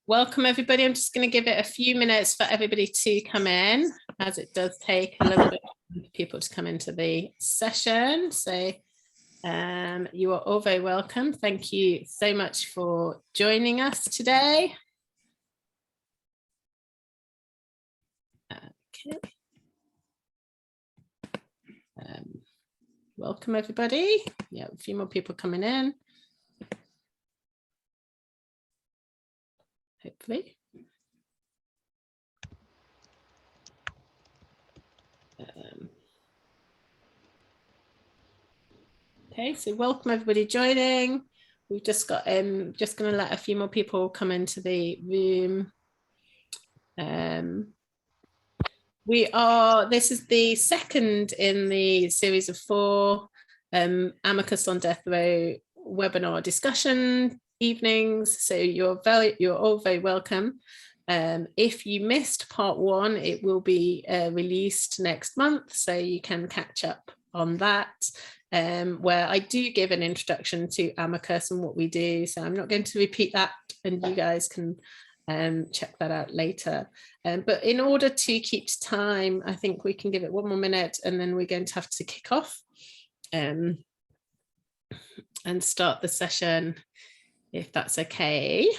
Welcome everybody. I'm just going to give it a few minutes for everybody to come in, as it does take a little bit for people to come into the session. So you are all very welcome. Thank you so much for joining us today. Okay. Welcome everybody. Yeah, a few more people coming in. Hopefully. Okay, so welcome everybody joining. We've just got just going to let a few more people come into the room. This is the second in the series of 4 Amicus on Death Row webinar discussion evenings. So you're all very welcome. If you missed part 1, it will be released next month, so you can catch up on that, where I do give an introduction to Amicus and what we do. So I'm not going to repeat that, and you guys can check that out later. But in order to keep to time, I think we can give it 1 more minute, and then we're going to have to kick off and start the session, if that's okay.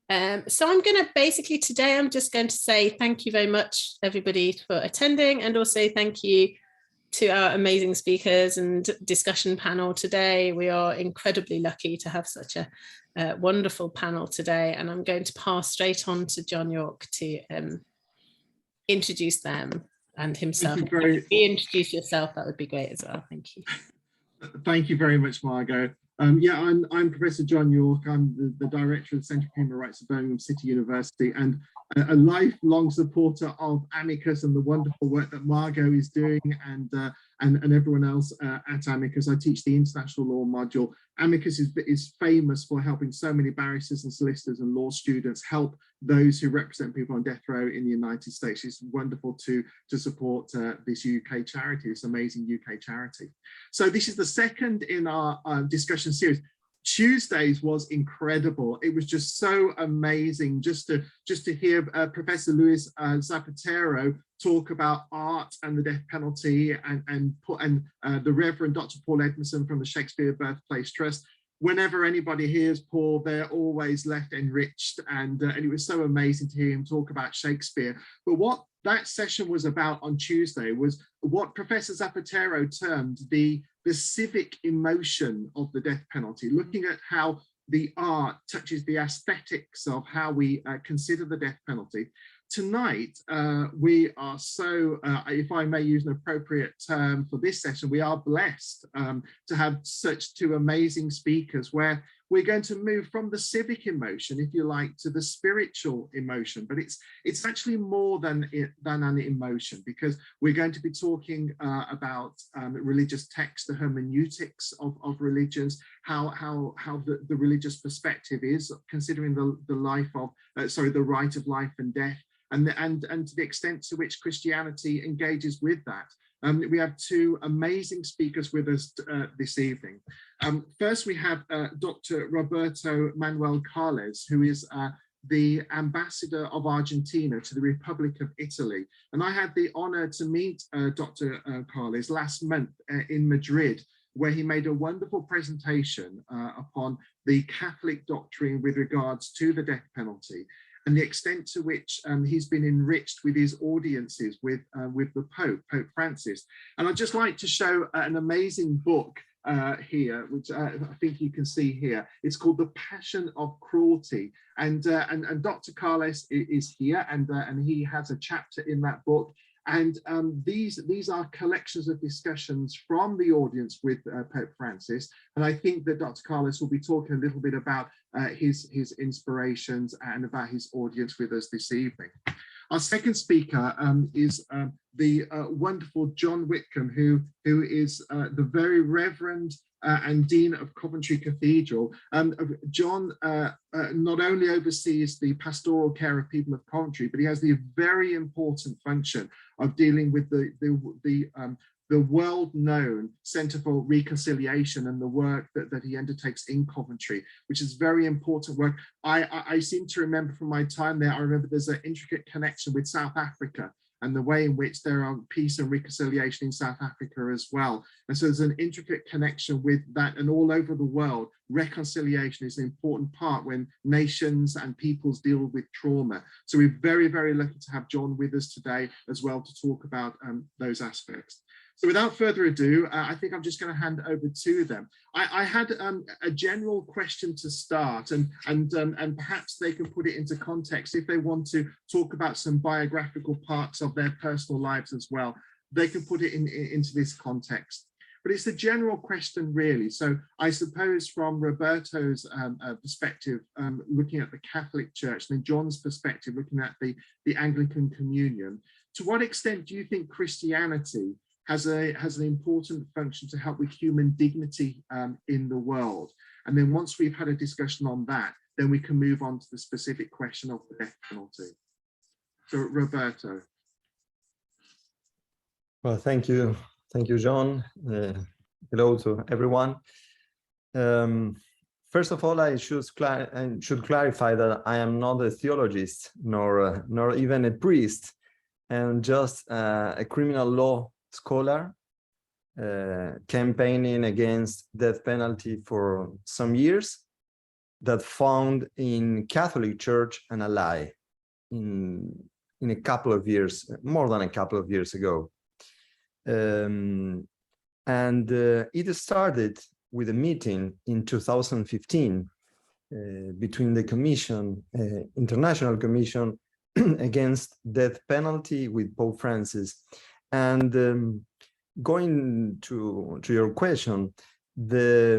So I'm going to basically today, I'm just going to say thank you very much, everybody, for attending, and also thank you to our amazing speakers and discussion panel today. We are incredibly lucky to have such a wonderful panel today, and I'm going to pass straight on to John York to introduce them and himself. If you introduce yourself, that would be great as well. Thank you. Thank you very much, Margot. Yeah, I'm Professor John York. I'm the Director of the Centre for Human Rights at Birmingham City University, and a lifelong supporter of Amicus and the wonderful work that Margot is doing, and everyone else at Amicus. I teach the International Law module. Amicus is famous for helping so many barristers and solicitors and law students help those who represent people on death row in the United States. It's wonderful to support this UK charity, this amazing UK charity. So this is the second in our discussion series. Tuesdays was incredible. It was just so amazing just to hear Professor Luis Zapatero talk about art and the death penalty, and the Reverend Dr. Paul Edmondson from the Shakespeare Birthplace Trust. Whenever anybody hears Paul, they're always left enriched, and it was so amazing to hear him talk about Shakespeare. But what that session was about on Tuesday was what Professor Zapatero termed the civic emotion of the death penalty, looking at how the art touches the aesthetics of how we consider the death penalty. Tonight, we are so, if I may use an appropriate term for this session, we are blessed to have such 2 amazing speakers, where we're going to move from the civic emotion, if you like, to the spiritual emotion. But it's actually more than an emotion, because we're going to be talking about religious texts, the hermeneutics of religions, how the religious perspective is considering the life of, the right of life and death, and to the extent to which Christianity engages with that. We have 2 amazing speakers with us this evening. First, we have Dr. Roberto Manuel Carles, who is the ambassador of Argentina to the Republic of Italy. And I had the honor to meet Dr. Carles last month in Madrid, where he made a wonderful presentation upon the Catholic doctrine with regards to the death penalty, and the extent to which he's been enriched with his audiences with the Pope Francis. And I'd just like to show an amazing book here, which I think you can see here. It's called The Passion of Cruelty, and Dr. Carles is here, and he has a chapter in that book. And these are collections of discussions from the audience with Pope Francis. And I think that Dr. Carles will be talking a little bit about his inspirations and about his audience with us this evening. Our second speaker is the wonderful John Whitcomb, who is the very Reverend and Dean of Coventry Cathedral. John not only oversees the pastoral care of people of Coventry, but he has the very important function of dealing with the the world-known Centre for Reconciliation and the work that he undertakes in Coventry, which is very important work. I seem to remember from my time there, I remember there's an intricate connection with South Africa and the way in which there are peace and reconciliation in South Africa as well. And so there's an intricate connection with that, and all over the world, reconciliation is an important part when nations and peoples deal with trauma. So we're very, very lucky to have John with us today as well to talk about those aspects. So without further ado, I think I'm just going to hand over to them. I had a general question to start, and perhaps they can put it into context if they want to talk about some biographical parts of their personal lives as well. They can put it into this context. But it's a general question, really. So I suppose from Roberto's perspective, looking at the Catholic Church, and then John's perspective, looking at the Anglican Communion, to what extent do you think Christianity has an important function to help with human dignity in the world? And then once we've had a discussion on that, then we can move on to the specific question of the death penalty. So Roberto. Well, thank you, John. Hello to everyone. First of all, I should clarify that I am not a theologist, nor even a priest, and just a criminal law scholar campaigning against death penalty for some years, that found in Catholic Church an ally in a couple of years, more than a couple of years ago. It started with a meeting in 2015 between the Commission, International Commission against death penalty with Pope Francis. And going to your question, the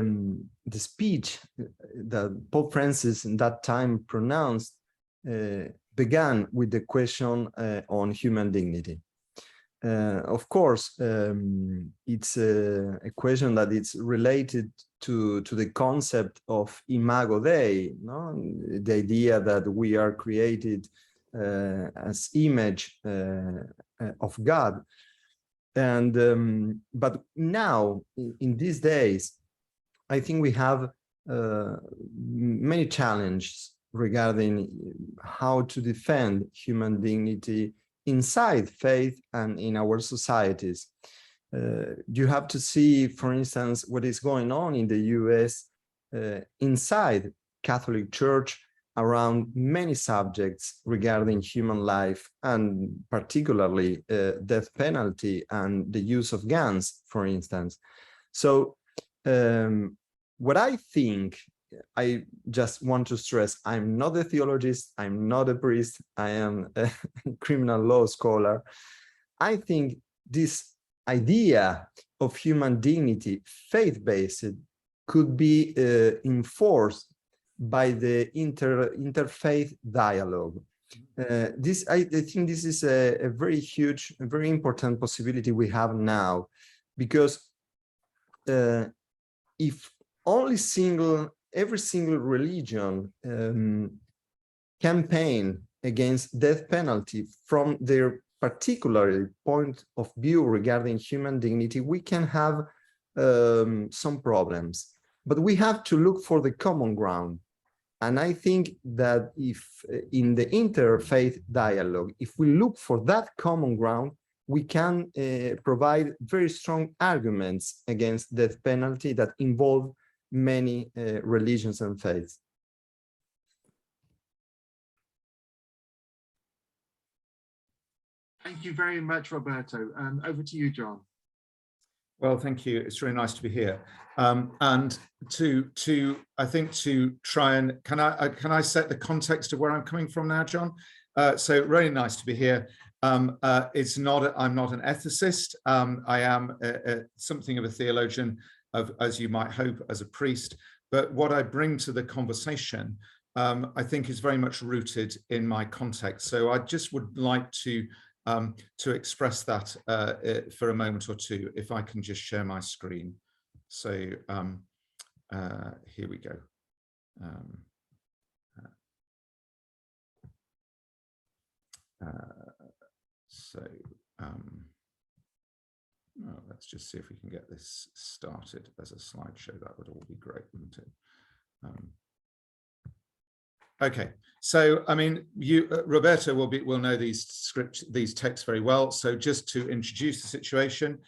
speech that Pope Francis in that time pronounced began with the question on human dignity. Of course, it's a question that is related to the concept of Imago Dei, no? The idea that we are created as image of God. And but now, in these days, I think we have many challenges regarding how to defend human dignity inside faith and in our societies. You have to see, for instance, what is going on in the US inside Catholic Church around many subjects regarding human life, and particularly death penalty and the use of guns, for instance. So what I think, I just want to stress, I'm not a theologist, I'm not a priest, I am a criminal law scholar. I think this idea of human dignity, faith-based, could be enforced by the interfaith dialogue. I think this is a very huge, a very important possibility we have now, because if every single religion campaign against death penalty from their particular point of view regarding human dignity, we can have some problems. But we have to look for the common ground. And I think that if in the interfaith dialogue, if we look for that common ground, we can provide very strong arguments against death penalty that involve many religions and faiths. Thank you very much, Roberto. Over to you, John. Well, thank you. It's really nice to be here. And I think to try and, can I set the context of where I'm coming from now, John? So really nice to be here. I'm not an ethicist. I am something of a theologian, as you might hope, as a priest. But what I bring to the conversation, I think, is very much rooted in my context. So I just would like to express that for a moment or two, if I can just share my screen. So here we go. let's just see if we can get this started as a slideshow. That would all be great, wouldn't it? Okay, so I mean, Roberto will know these texts very well. So just to introduce the situation,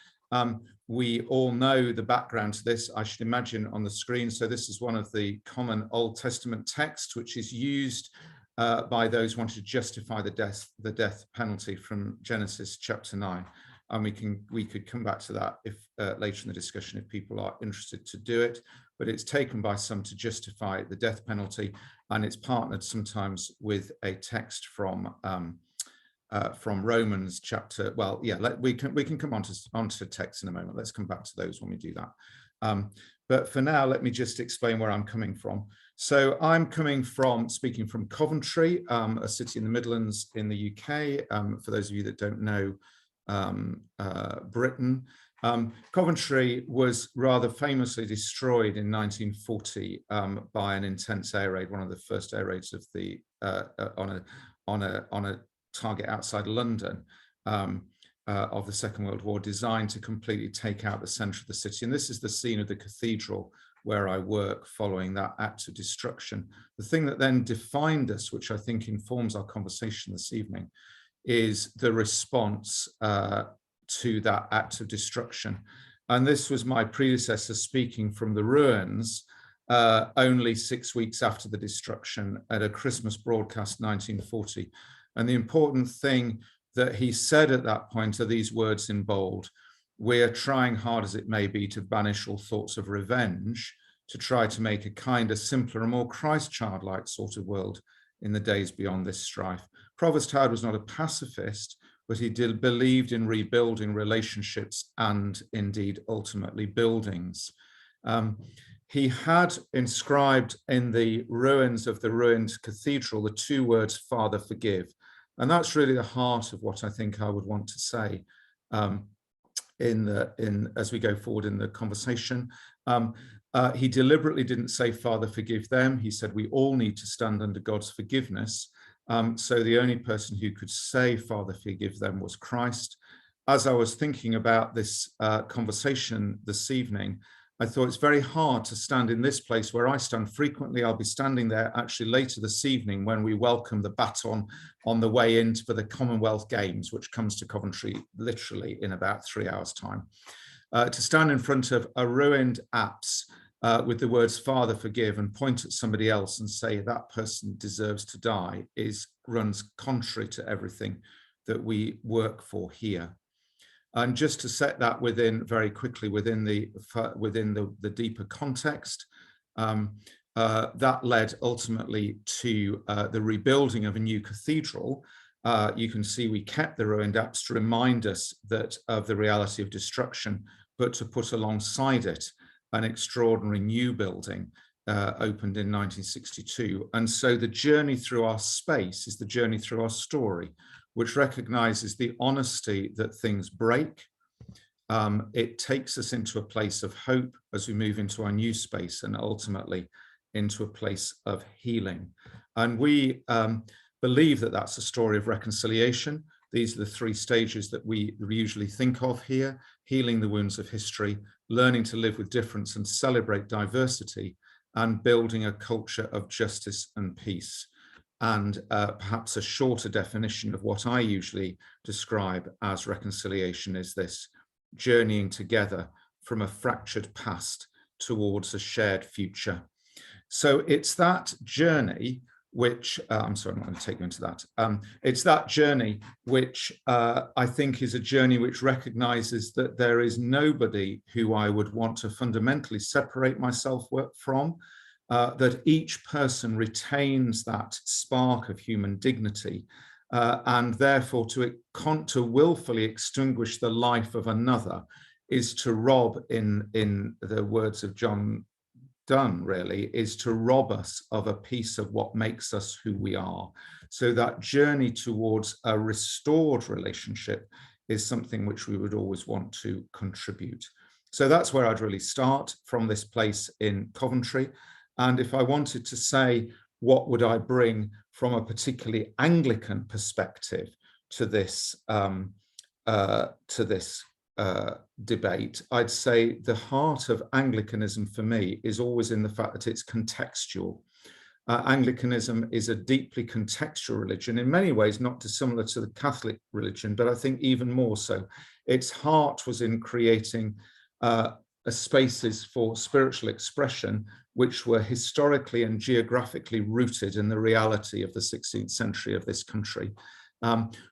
we all know the background to this, I should imagine, on the screen. So this is one of the common Old Testament texts, which is used by those wanting to justify the death penalty from Genesis chapter 9. And we could come back to that if later in the discussion if people are interested to do it. But it's taken by some to justify the death penalty, and it's partnered sometimes with a text from Romans chapter. Well, yeah, we can come onto text in a moment. Let's come back to those when we do that. But for now, let me just explain where I'm coming from. So I'm speaking from Coventry, a city in the Midlands in the UK. For those of you that don't know Britain, Coventry was rather famously destroyed in 1940 by an intense air raid, one of the first air raids of the on a target outside London of the Second World War, designed to completely take out the centre of the city. And this is the scene of the cathedral where I work following that act of destruction. The thing that then defined us, which I think informs our conversation this evening, is the response to that act of destruction. And this was my predecessor speaking from the ruins only 6 weeks after the destruction at a Christmas broadcast 1940. And the important thing that he said at that point are these words in bold: "We are trying hard as it may be to banish all thoughts of revenge, to try to make a kinder, simpler, and more Christ-childlike sort of world in the days beyond this strife." Provost Howard was not a pacifist, but he believed in rebuilding relationships and indeed ultimately buildings. He had inscribed in the ruins of the ruined cathedral the two words, "Father, forgive." And that's really the heart of what I think I would want to say as we go forward in the conversation. He deliberately didn't say, "Father, forgive them." He said we all need to stand under God's forgiveness. So the only person who could say, "Father, forgive them," was Christ. As I was thinking about this conversation this evening, I thought it's very hard to stand in this place where I stand frequently. I'll be standing there actually later this evening when we welcome the baton on the way in for the Commonwealth Games, which comes to Coventry literally in about 3 hours' time. To stand in front of a ruined apse with the words "Father, forgive," and point at somebody else and say that person deserves to die runs contrary to everything that we work for here. And just to set that very quickly within the deeper context, that led ultimately to the rebuilding of a new cathedral. You can see we kept the ruined apse to remind us of the reality of destruction, but to put alongside it an extraordinary new building opened in 1962. And so the journey through our space is the journey through our story, which recognizes the honesty that things break. It takes us into a place of hope as we move into our new space and ultimately into a place of healing. And we believe that that's a story of reconciliation. These are the three stages that we usually think of here: healing the wounds of history, learning to live with difference and celebrate diversity, and building a culture of justice and peace. And perhaps a shorter definition of what I usually describe as reconciliation is this: journeying together from a fractured past towards a shared future. So it's that journey which, I'm sorry, I'm not going to take you into that. It's that journey which I think is a journey which recognizes that there is nobody who I would want to fundamentally separate myself from, that each person retains that spark of human dignity, and therefore to willfully extinguish the life of another is to rob, in the words of John Donne, really, is to rob us of a piece of what makes us who we are. So that journey towards a restored relationship is something which we would always want to contribute. So that's where I'd really start, from this place in Coventry. And if I wanted to say, what would I bring from a particularly Anglican perspective to this debate, I'd say the heart of Anglicanism for me is always in the fact that it's contextual. Anglicanism is a deeply contextual religion, in many ways not dissimilar to the Catholic religion, but I think even more so. Its heart was in creating spaces for spiritual expression which were historically and geographically rooted in the reality of the 16th century of this country,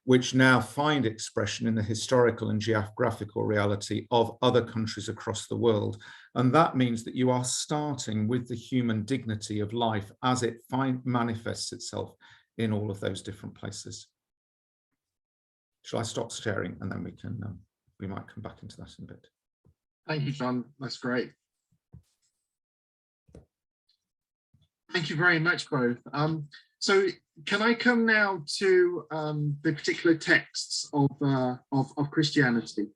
which now find expression in the historical and geographical reality of other countries across the world. And that means that you are starting with the human dignity of life as it manifests itself in all of those different places. Shall I stop sharing and then we might come back into that in a bit. Thank you, John. That's great. Thank you very much, both. So can I come now to the particular texts of Christianity?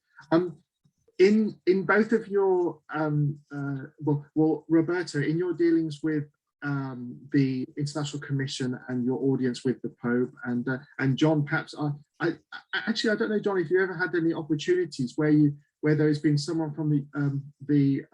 In both of your, well, Roberta, in your dealings with the International Commission and your audience with the Pope, and John, perhaps actually I don't know, John, if you ever had any opportunities where there's been someone from the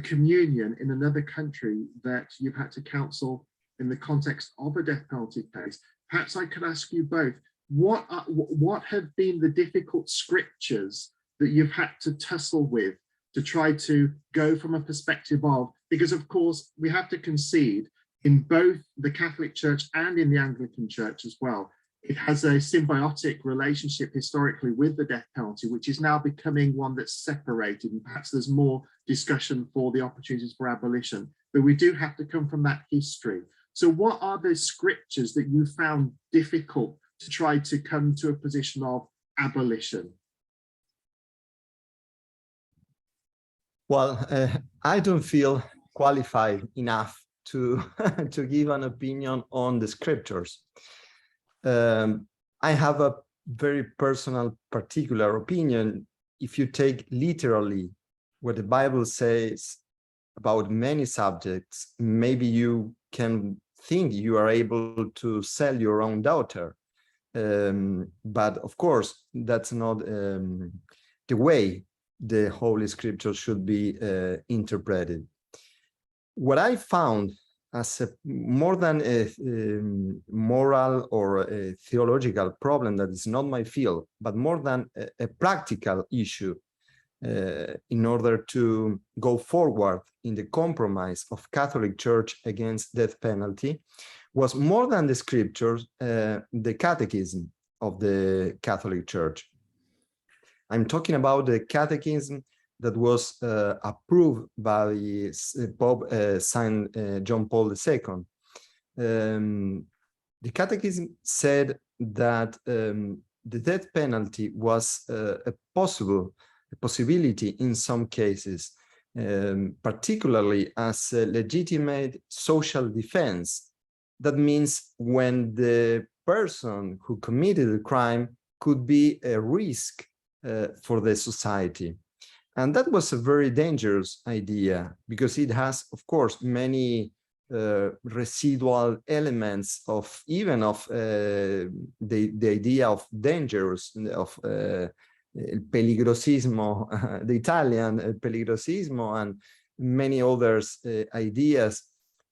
communion in another country that you've had to counsel in the context of a death penalty case. Perhaps I could ask you both, what have been the difficult scriptures that you've had to tussle with to try to go from a perspective of, because of course we have to concede in both the Catholic Church and in the Anglican Church as well, it has a symbiotic relationship historically with the death penalty, which is now becoming one that's separated, and perhaps there's more discussion for the opportunities for abolition, but we do have to come from that history. So what are the scriptures that you found difficult to try to come to a position of abolition? Well, I don't feel qualified enough to to give an opinion on the scriptures. I have a very personal, particular opinion. If you take literally what the Bible says about many subjects, maybe you can think you are able to sell your own daughter. But of course, that's not the way the Holy Scripture should be interpreted. What I found as more than a moral or a theological problem that is not my field, but more than a practical issue in order to go forward in the compromise of Catholic Church against death penalty, was more than the scriptures, the Catechism of the Catholic Church. I'm talking about the Catechism that was approved by Pope Saint John Paul II. The Catechism said that the death penalty was a possibility in some cases, particularly as a legitimate social defense. That means when the person who committed the crime could be a risk for the society. And that was a very dangerous idea because it has, of course, many residual elements of even of the idea of dangers, of peligrosismo, the Italian peligrosismo, and many others ideas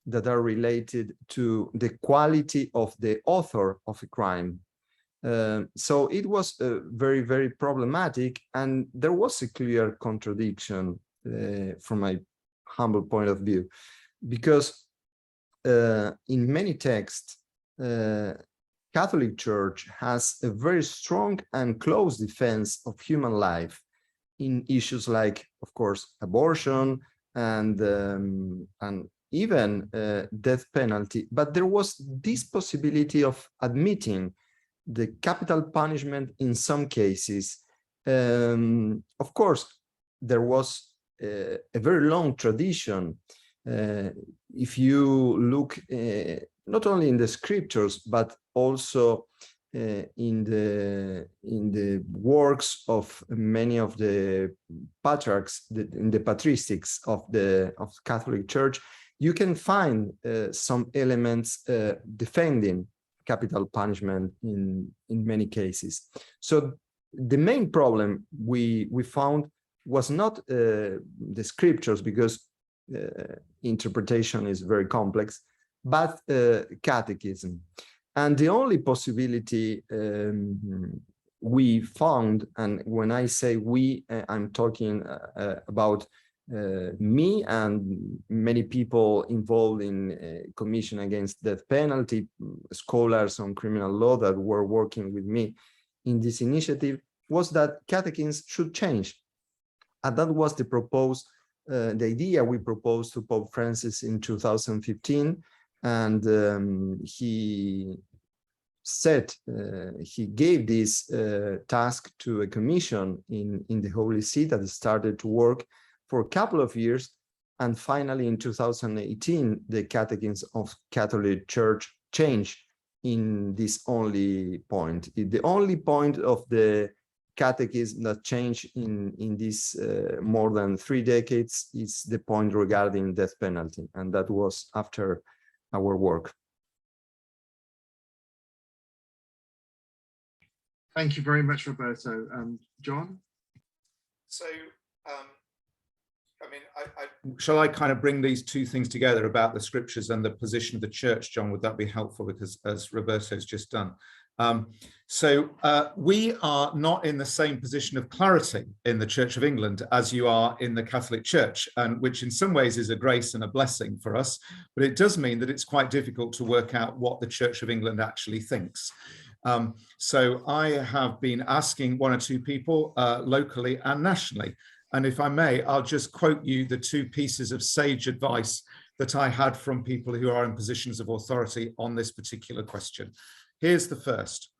that are related to the quality of the author of a crime. So it was very, very problematic, and there was a clear contradiction from my humble point of view, because in many texts, Catholic Church has a very strong and close defense of human life in issues like, of course, abortion and even death penalty. But there was this possibility of admitting the capital punishment in some cases. Of course, there was a very long tradition. If you look not only in the scriptures, but also in the works of many of the patriarchs, in the patristics of the Catholic Church, you can find some elements defending capital punishment in many cases. So the main problem we found was not the scriptures, because interpretation is very complex, but catechism. And the only possibility we found, and when I say we, I'm talking about me and many people involved in Commission Against Death Penalty, scholars on criminal law that were working with me in this initiative, was that catechisms should change. And that was the idea we proposed to Pope Francis in 2015. And he said, he gave this task to a commission in the Holy See that started to work for a couple of years. And finally, in 2018, the Catechism of Catholic Church changed in this only point. The only point of the catechism that changed in this more than 3 decades is the point regarding death penalty. And that was after our work. Thank you very much, Roberto. John? So, I mean, shall I kind of bring these two things together about the scriptures and the position of the church, John? Would that be helpful? Because as Roberto's just done. We are not in the same position of clarity in the Church of England as you are in the Catholic Church, and which in some ways is a grace and a blessing for us, but it does mean that it's quite difficult to work out what the Church of England actually thinks. So I have been asking one or two people locally and nationally, and if I may, I'll just quote you the two pieces of sage advice that I had from people who are in positions of authority on this particular question. Here's the first.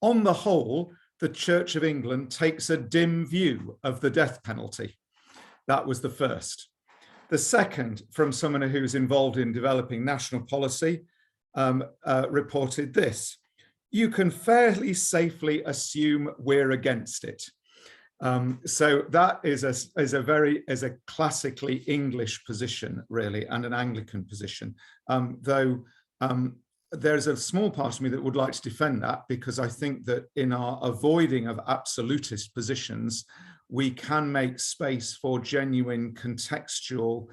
On the whole, the Church of England takes a dim view of the death penalty. That was the first. The second, from someone who's involved in developing national policy, reported this: you can fairly safely assume we're against it. So that is a classically English position, really, and an Anglican position, though there's a small part of me that would like to defend that, because I think that in our avoiding of absolutist positions, we can make space for genuine contextual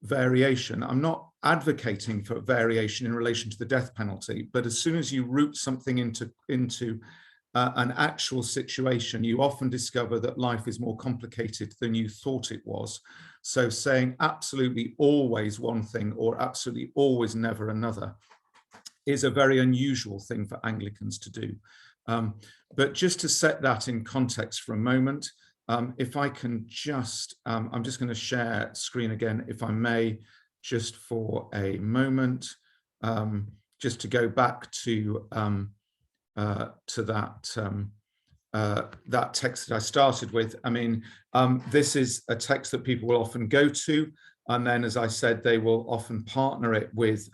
variation. I'm not advocating for variation in relation to the death penalty, but as soon as you root something into an actual situation, you often discover that life is more complicated than you thought it was. So saying absolutely always one thing or absolutely always never another is a very unusual thing for Anglicans to do. But just to set that in context for a moment, if I can just, I'm just going to share screen again, if I may, just for a moment, just to go back to that text that I started with. I mean, this is a text that people will often go to, and then, as I said, they will often partner it with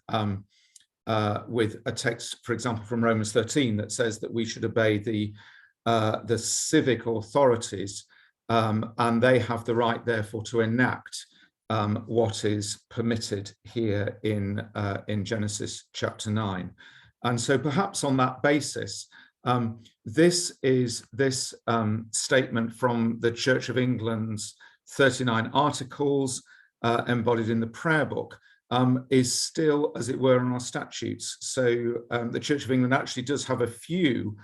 a text, for example, from Romans 13 that says that we should obey the civic authorities, and they have the right, therefore, to enact what is permitted here in Genesis chapter 9. And so perhaps on that basis, this statement from the Church of England's 39 articles embodied in the prayer book is still, as it were, in our statutes. So the Church of England actually does have a few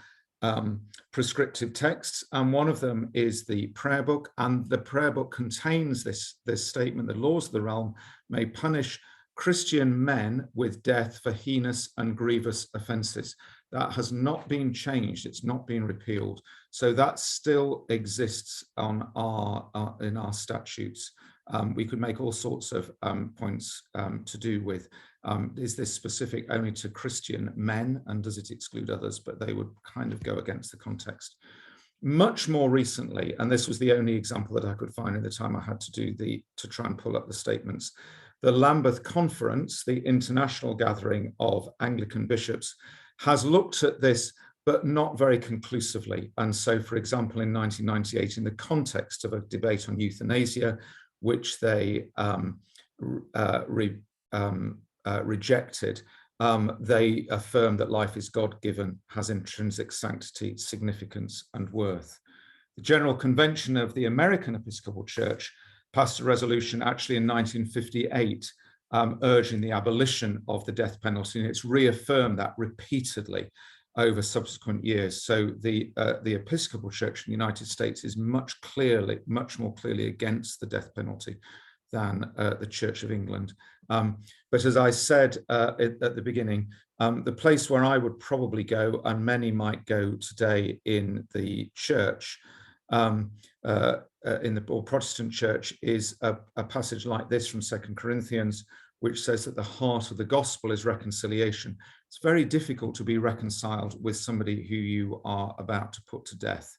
prescriptive texts, and one of them is the prayer book, and the prayer book contains this statement: the laws of the realm may punish Christian men with death for heinous and grievous offences. That has not been changed, it's not been repealed. So that still exists on in our statutes. We could make all sorts of points to do with, is this specific only to Christian men, and does it exclude others? But they would kind of go against the context. Much more recently, and this was the only example that I could find in the time I had to try and pull up the statements, the Lambeth Conference, the international gathering of Anglican bishops, has looked at this, but not very conclusively. And so, for example, in 1998, in the context of a debate on euthanasia, which they rejected, they affirm that life is God-given, has intrinsic sanctity, significance, and worth. The General Convention of the American Episcopal Church passed a resolution actually in 1958 urging the abolition of the death penalty, and it's reaffirmed that repeatedly over subsequent years. So the Episcopal Church in the United States is much more clearly against the death penalty than the Church of England. But as I said at the beginning, the place where I would probably go, and many might go today in the church, in the Protestant church, is a passage like this from 2 Corinthians, which says that the heart of the gospel is reconciliation. It's very difficult to be reconciled with somebody who you are about to put to death.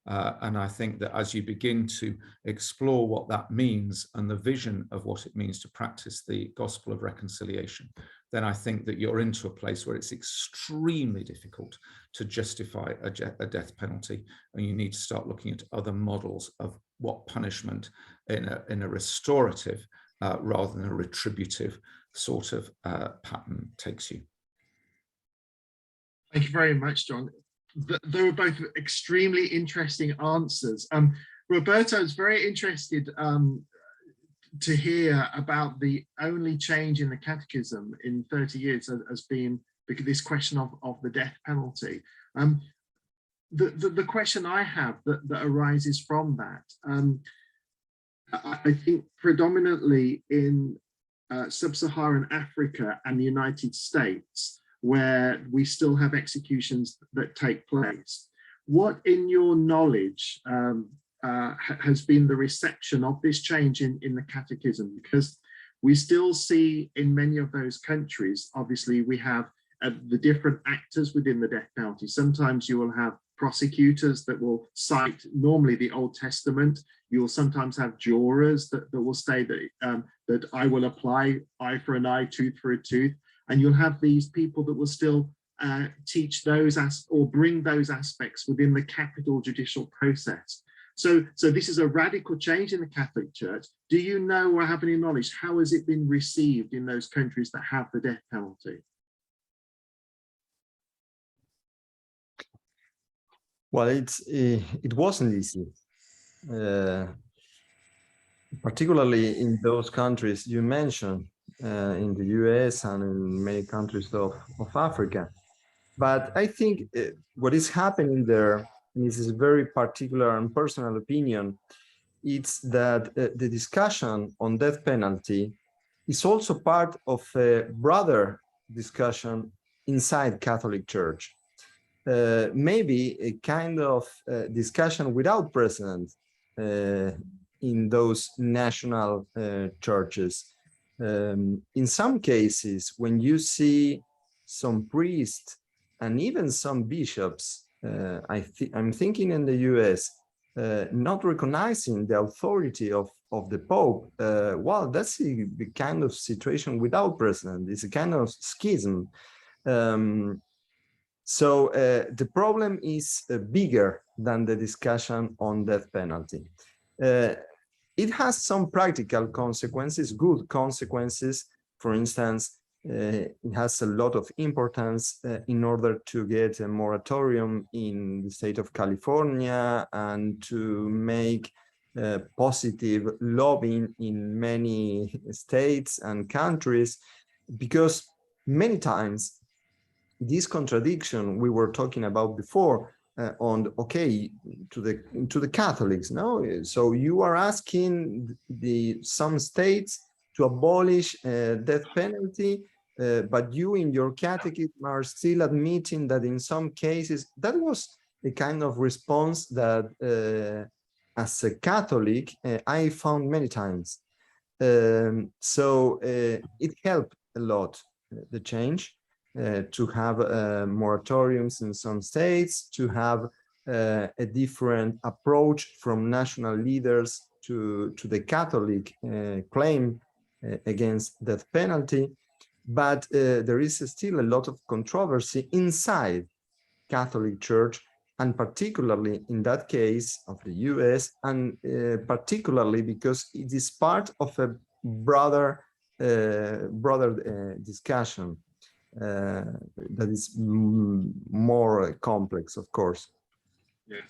And I think that as you begin to explore what that means and the vision of what it means to practice the gospel of reconciliation, then I think that you're into a place where it's extremely difficult to justify a death penalty, and you need to start looking at other models of what punishment in a restorative rather than a retributive sort of pattern takes you. Thank you very much, John. They were both extremely interesting answers. Roberto, I was very interested to hear about the only change in the Catechism in 30 years as being this question of the death penalty. The question I have that arises from that, I think predominantly in sub-Saharan Africa and the United States, where we still have executions that take place. What, in your knowledge, has been the reception of this change in the Catechism? Because we still see in many of those countries, obviously we have the different actors within the death penalty. Sometimes you will have prosecutors that will cite normally the Old Testament. You will sometimes have jurors that will say that I will apply eye for an eye, tooth for a tooth. And you'll have these people that will still teach those or bring those aspects within the capital judicial process. So this is a radical change in the Catholic Church. Do you know or have any knowledge, how has it been received in those countries that have the death penalty? Well, it wasn't easy, particularly in those countries you mentioned. In the US and in many countries of Africa. But I think what is happening there, and this is a very particular and personal opinion, it's that the discussion on death penalty is also part of a broader discussion inside Catholic Church. Maybe a kind of discussion without precedent in those national churches. In some cases, when you see some priests and even some bishops, I'm thinking in the US, not recognizing the authority of the Pope, well, that's the kind of situation without precedent. It's a kind of schism. So the problem is bigger than the discussion on death penalty. It has some practical consequences, good consequences. For instance, it has a lot of importance in order to get a moratorium in the state of California and to make positive lobbying in many states and countries, because many times this contradiction we were talking about before on to the Catholics, no? So you are asking some states to abolish death penalty, but you in your catechism are still admitting that in some cases. That was a kind of response that as a Catholic I found many times. So it helped a lot, the change. To have moratoriums in some states, to have a different approach from national leaders to the Catholic claim against death penalty. But there is still a lot of controversy inside Catholic Church, and particularly in that case of the US, and particularly because it is part of a broader discussion. that is more complex, of course. Yes.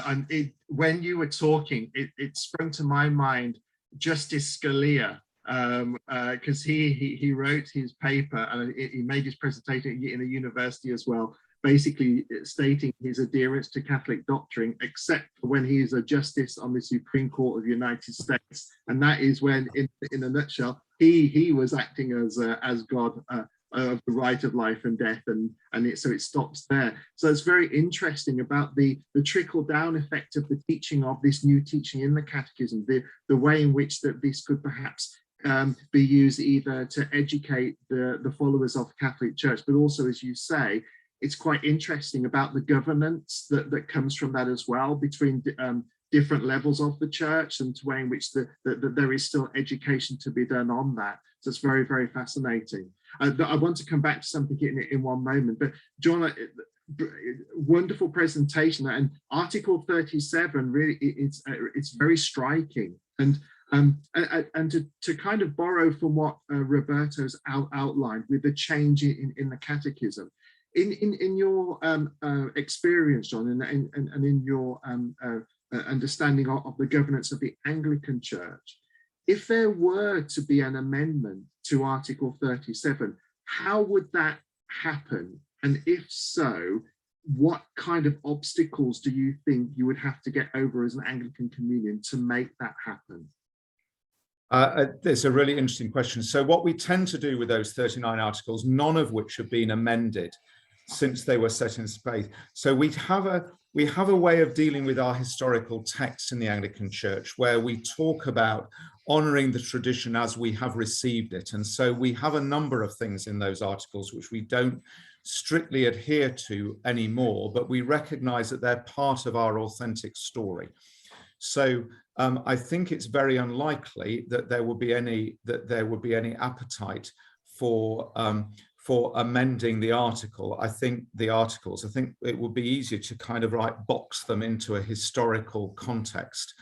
And when you were talking, it sprung to my mind Justice Scalia, because he wrote his paper and he made his presentation in a university as well, basically stating his adherence to Catholic doctrine, except for when he is a justice on the Supreme Court of the United States. And that is when, in a nutshell, he was acting as God of the right of life and death, so it stops there. So it's very interesting about the trickle down effect of the teaching of this new teaching in the Catechism, the way in which that this could perhaps be used either to educate the followers of the Catholic Church, but also, as you say, it's quite interesting about the governance that comes from that as well, between different levels of the church, and the way in which there is still education to be done on that. So it's very, very fascinating. I want to come back to something in one moment, but John, wonderful presentation, and Article 37 really it's very striking, and to kind of borrow from what Roberto's outlined with the change in the Catechism. In your experience, John, and in your understanding of the governance of the Anglican Church, if there were to be an amendment to Article 37, how would that happen? And if so, what kind of obstacles do you think you would have to get over as an Anglican communion to make that happen? It's a really interesting question. So what we tend to do with those 39 articles, none of which have been amended since they were set in space. So we have a way of dealing with our historical texts in the Anglican Church where we talk about honouring the tradition as we have received it. And so we have a number of things in those articles which we don't strictly adhere to anymore, but we recognise that they're part of our authentic story. So I think it's very unlikely that there would be any appetite for amending the article. I think it would be easier to kind of box them into a historical context.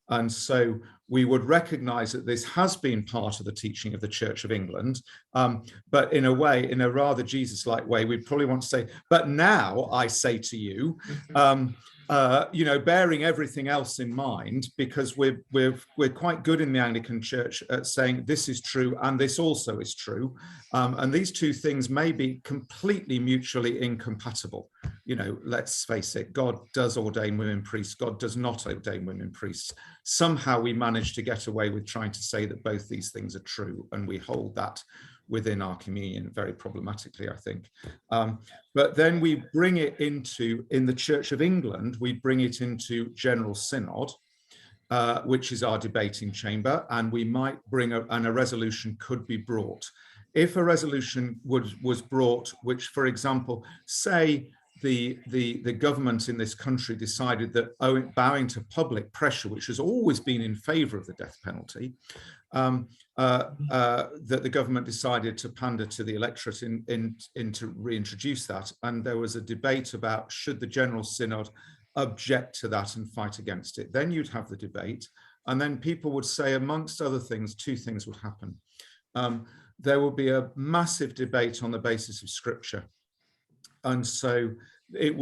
And so we would recognize that this has been part of the teaching of the Church of England, but in a way, in a rather Jesus-like way, we'd probably want to say, but now I say to you, bearing everything else in mind, because we're quite good in the Anglican Church at saying this is true and this also is true, and these two things may be completely mutually incompatible. Let's face it, God does ordain women priests, God does not ordain women priests. Somehow we manage to get away with trying to say that both these things are true, and we hold that within our communion very problematically, I think. But then we bring it in the Church of England, we bring it into General Synod, which is our debating chamber, and we might bring a resolution could be brought. If a resolution was brought, which, for example, say the government in this country decided that bowing to public pressure, which has always been in favour of the death penalty, that the government decided to pander to the electorate to reintroduce that. And there was a debate about should the General Synod object to that and fight against it. Then you'd have the debate, and then people would say, amongst other things, two things would happen. There would be a massive debate on the basis of Scripture. And so it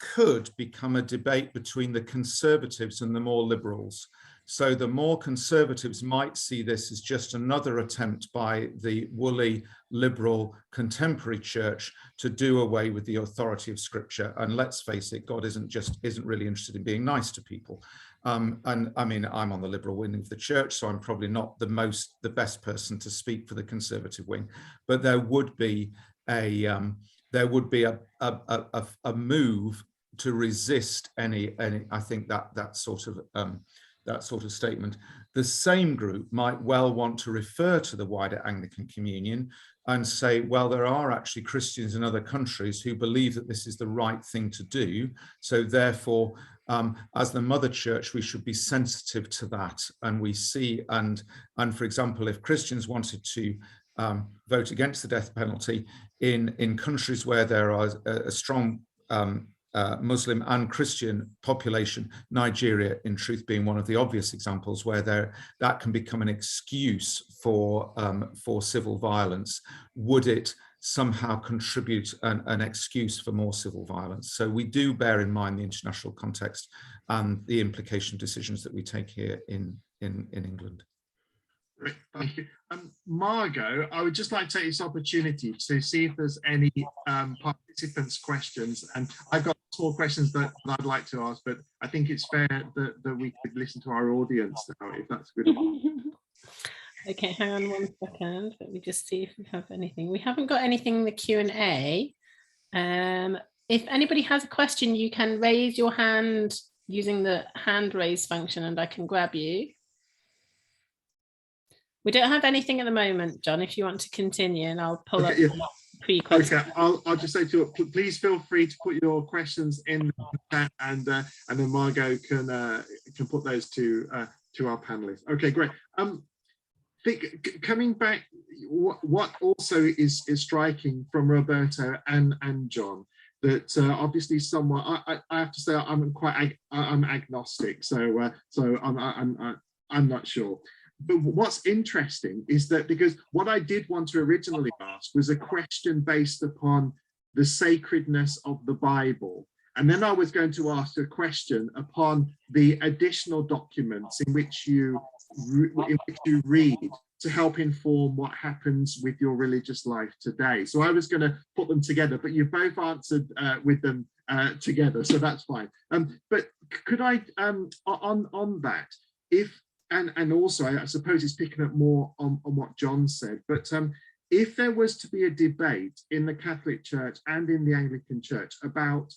could become a debate between the conservatives and the more liberals. So the more conservatives might see this as just another attempt by the woolly, liberal, contemporary church to do away with the authority of Scripture. And let's face it, God isn't really interested in being nice to people. And I mean, I'm on the liberal wing of the church, so I'm probably not the best person to speak for the conservative wing. But there would be a move to resist any I think that sort of statement. The same group might well want to refer to the wider Anglican communion and say, well, there are actually Christians in other countries who believe that this is the right thing to do. So therefore, as the mother church, we should be sensitive to that. And we see, and for example, if Christians wanted to vote against the death penalty in countries where there are a strong Muslim and Christian population, Nigeria in truth being one of the obvious examples where that can become an excuse for civil violence, would it somehow contribute an excuse for more civil violence. So we do bear in mind the international context and the implication decisions that we take here in England. Great, thank you. Margot, I would just like to take this opportunity to see if there's any participants' questions. And I've got small questions that I'd like to ask, but I think it's fair that we could listen to our audience now, if that's good. Okay, hang on 1 second. Let me just see if we have anything. We haven't got anything in the Q&A. If anybody has a question, you can raise your hand using the hand raise function and I can grab you. We don't have anything at the moment, John, if you want to continue, and I'll pull up pre-questions. Okay, I'll just say to you, please feel free to put your questions in the chat, and then Margot can put those to our panelists. Okay, great. Coming back, what also is striking from Roberto and John, that obviously someone, I have to say I'm agnostic, so I'm not sure. But what's interesting is that, because what I did want to originally ask was a question based upon the sacredness of the Bible. And then I was going to ask a question upon the additional documents in which you read to help inform what happens with your religious life today. So I was going to put them together, but you both answered with them together, so that's fine. But could I, on that, and also I suppose it's picking up more on what John said, but if there was to be a debate in the Catholic Church and in the Anglican Church about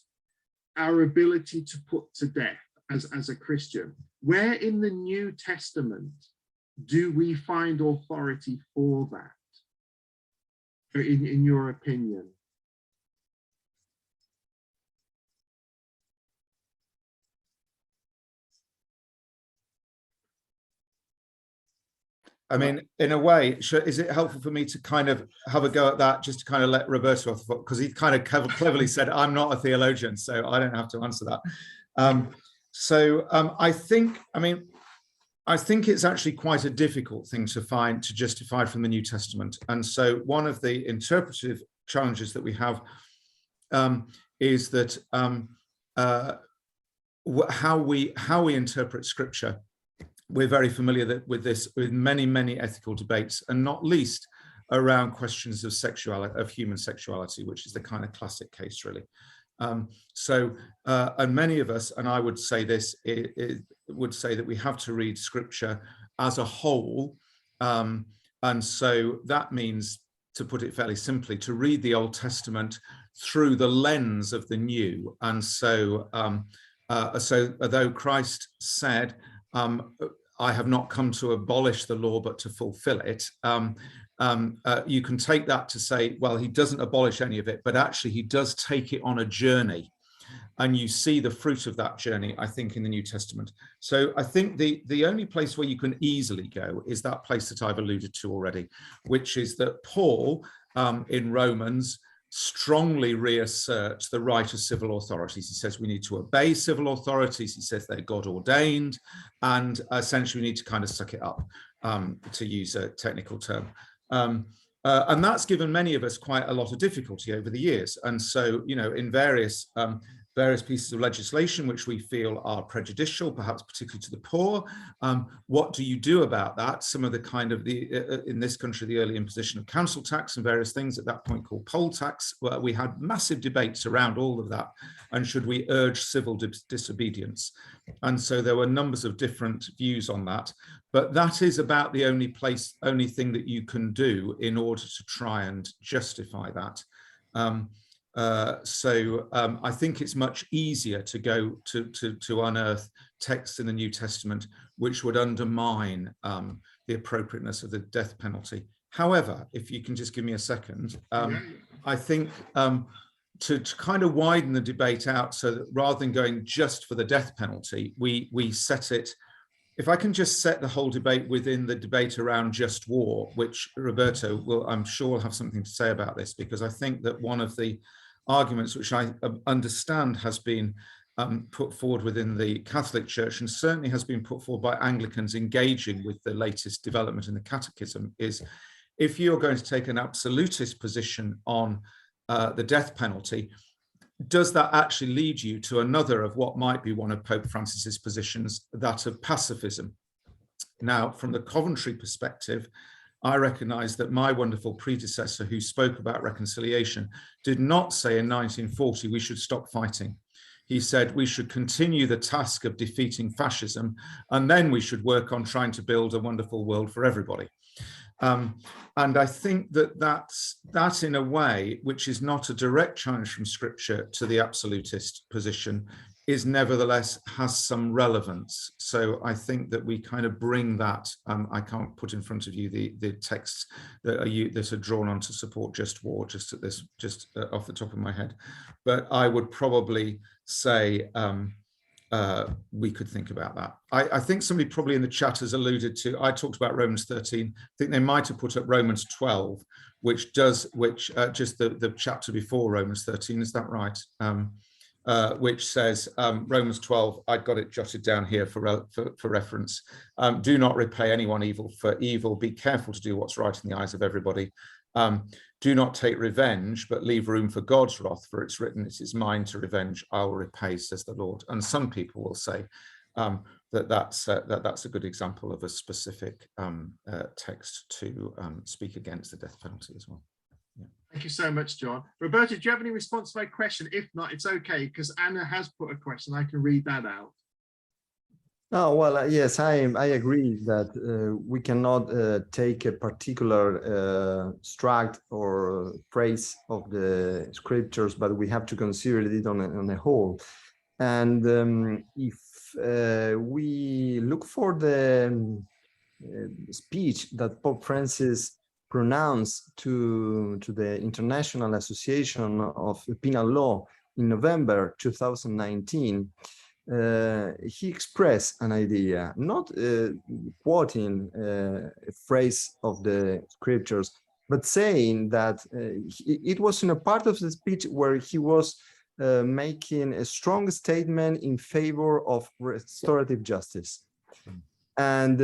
our ability to put to death as a Christian, where in the New Testament do we find authority for that, in your opinion? I mean, in a way, is it helpful for me to kind of have a go at that, just to kind of let Roberto off the hook, because he kind of cleverly said, I'm not a theologian, so I don't have to answer that. I think it's actually quite a difficult thing to justify from the New Testament. And so one of the interpretive challenges that we have is that how we interpret Scripture. We're very familiar with this, with many ethical debates, and not least around questions of sexuality, of human sexuality, which is the kind of classic case, really. And many of us, and I would say this, would say that we have to read Scripture as a whole. And so that means, to put it fairly simply, to read the Old Testament through the lens of the New. And so, so although Christ said, I have not come to abolish the law, but to fulfill it. You can take that to say, well, he doesn't abolish any of it, but actually he does take it on a journey. And you see the fruit of that journey, I think, in the New Testament. So I think the only place where you can easily go is that place that I've alluded to already, which is that Paul in Romans strongly reasserts the right of civil authorities. He says we need to obey civil authorities. He says they're God ordained, and essentially we need to kind of suck it up, to use a technical term. And that's given many of us quite a lot of difficulty over the years. And so, you know, in various pieces of legislation which we feel are prejudicial, perhaps particularly to the poor. What do you do about that? Some of the kind of in this country, the early imposition of council tax and various things at that point called poll tax, where we had massive debates around all of that. And should we urge civil disobedience? And so there were numbers of different views on that. But that is about the only thing that you can do in order to try and justify that. I think it's much easier to go to unearth texts in the New Testament which would undermine the appropriateness of the death penalty. However, if you can just give me a second, I think to kind of widen the debate out, so that rather than going just for the death penalty, we set it. If I can just set the whole debate within the debate around just war, which Roberto will, I'm sure, have something to say about this, because I think that one of the arguments which I understand has been put forward within the Catholic Church, and certainly has been put forward by Anglicans engaging with the latest development in the Catechism, is if you're going to take an absolutist position on the death penalty, does that actually lead you to another of what might be one of Pope Francis's positions, that of pacifism? Now, from the Coventry perspective, I recognize that my wonderful predecessor who spoke about reconciliation did not say in 1940 we should stop fighting. He said we should continue the task of defeating fascism, and then we should work on trying to build a wonderful world for everybody. And I think that that in a way, which is not a direct challenge from Scripture to the absolutist position, is nevertheless has some relevance. So I think that we kind of bring that. I can't put in front of you the texts that are drawn on to support just war, just off the top of my head, but I would probably say we could think about that. I think somebody probably in the chat has alluded to, I talked about Romans 13. I think they might have put up Romans 12, which just the chapter before Romans 13, is that right? Which says, Romans 12, I've got it jotted down here for reference. Do not repay anyone evil for evil. Be careful to do what's right in the eyes of everybody. Do not take revenge, but leave room for God's wrath, for it's written, it is mine to revenge, I will repay, says the Lord. And some people will say that's a good example of a specific text to speak against the death penalty as well. Yeah. Thank you so much, John. Roberta, do you have any response to my question? If not, it's okay, because Anna has put a question. I can read that out. Oh, well, yes, I agree that we cannot take a particular extract or phrase of the scriptures, but we have to consider it on a whole. And if we look for the speech that Pope Francis pronounced to the International Association of Penal Law in November 2019, he expressed an idea, not quoting a phrase of the scriptures, but saying that it was in a part of the speech where he was making a strong statement in favor of restorative justice. And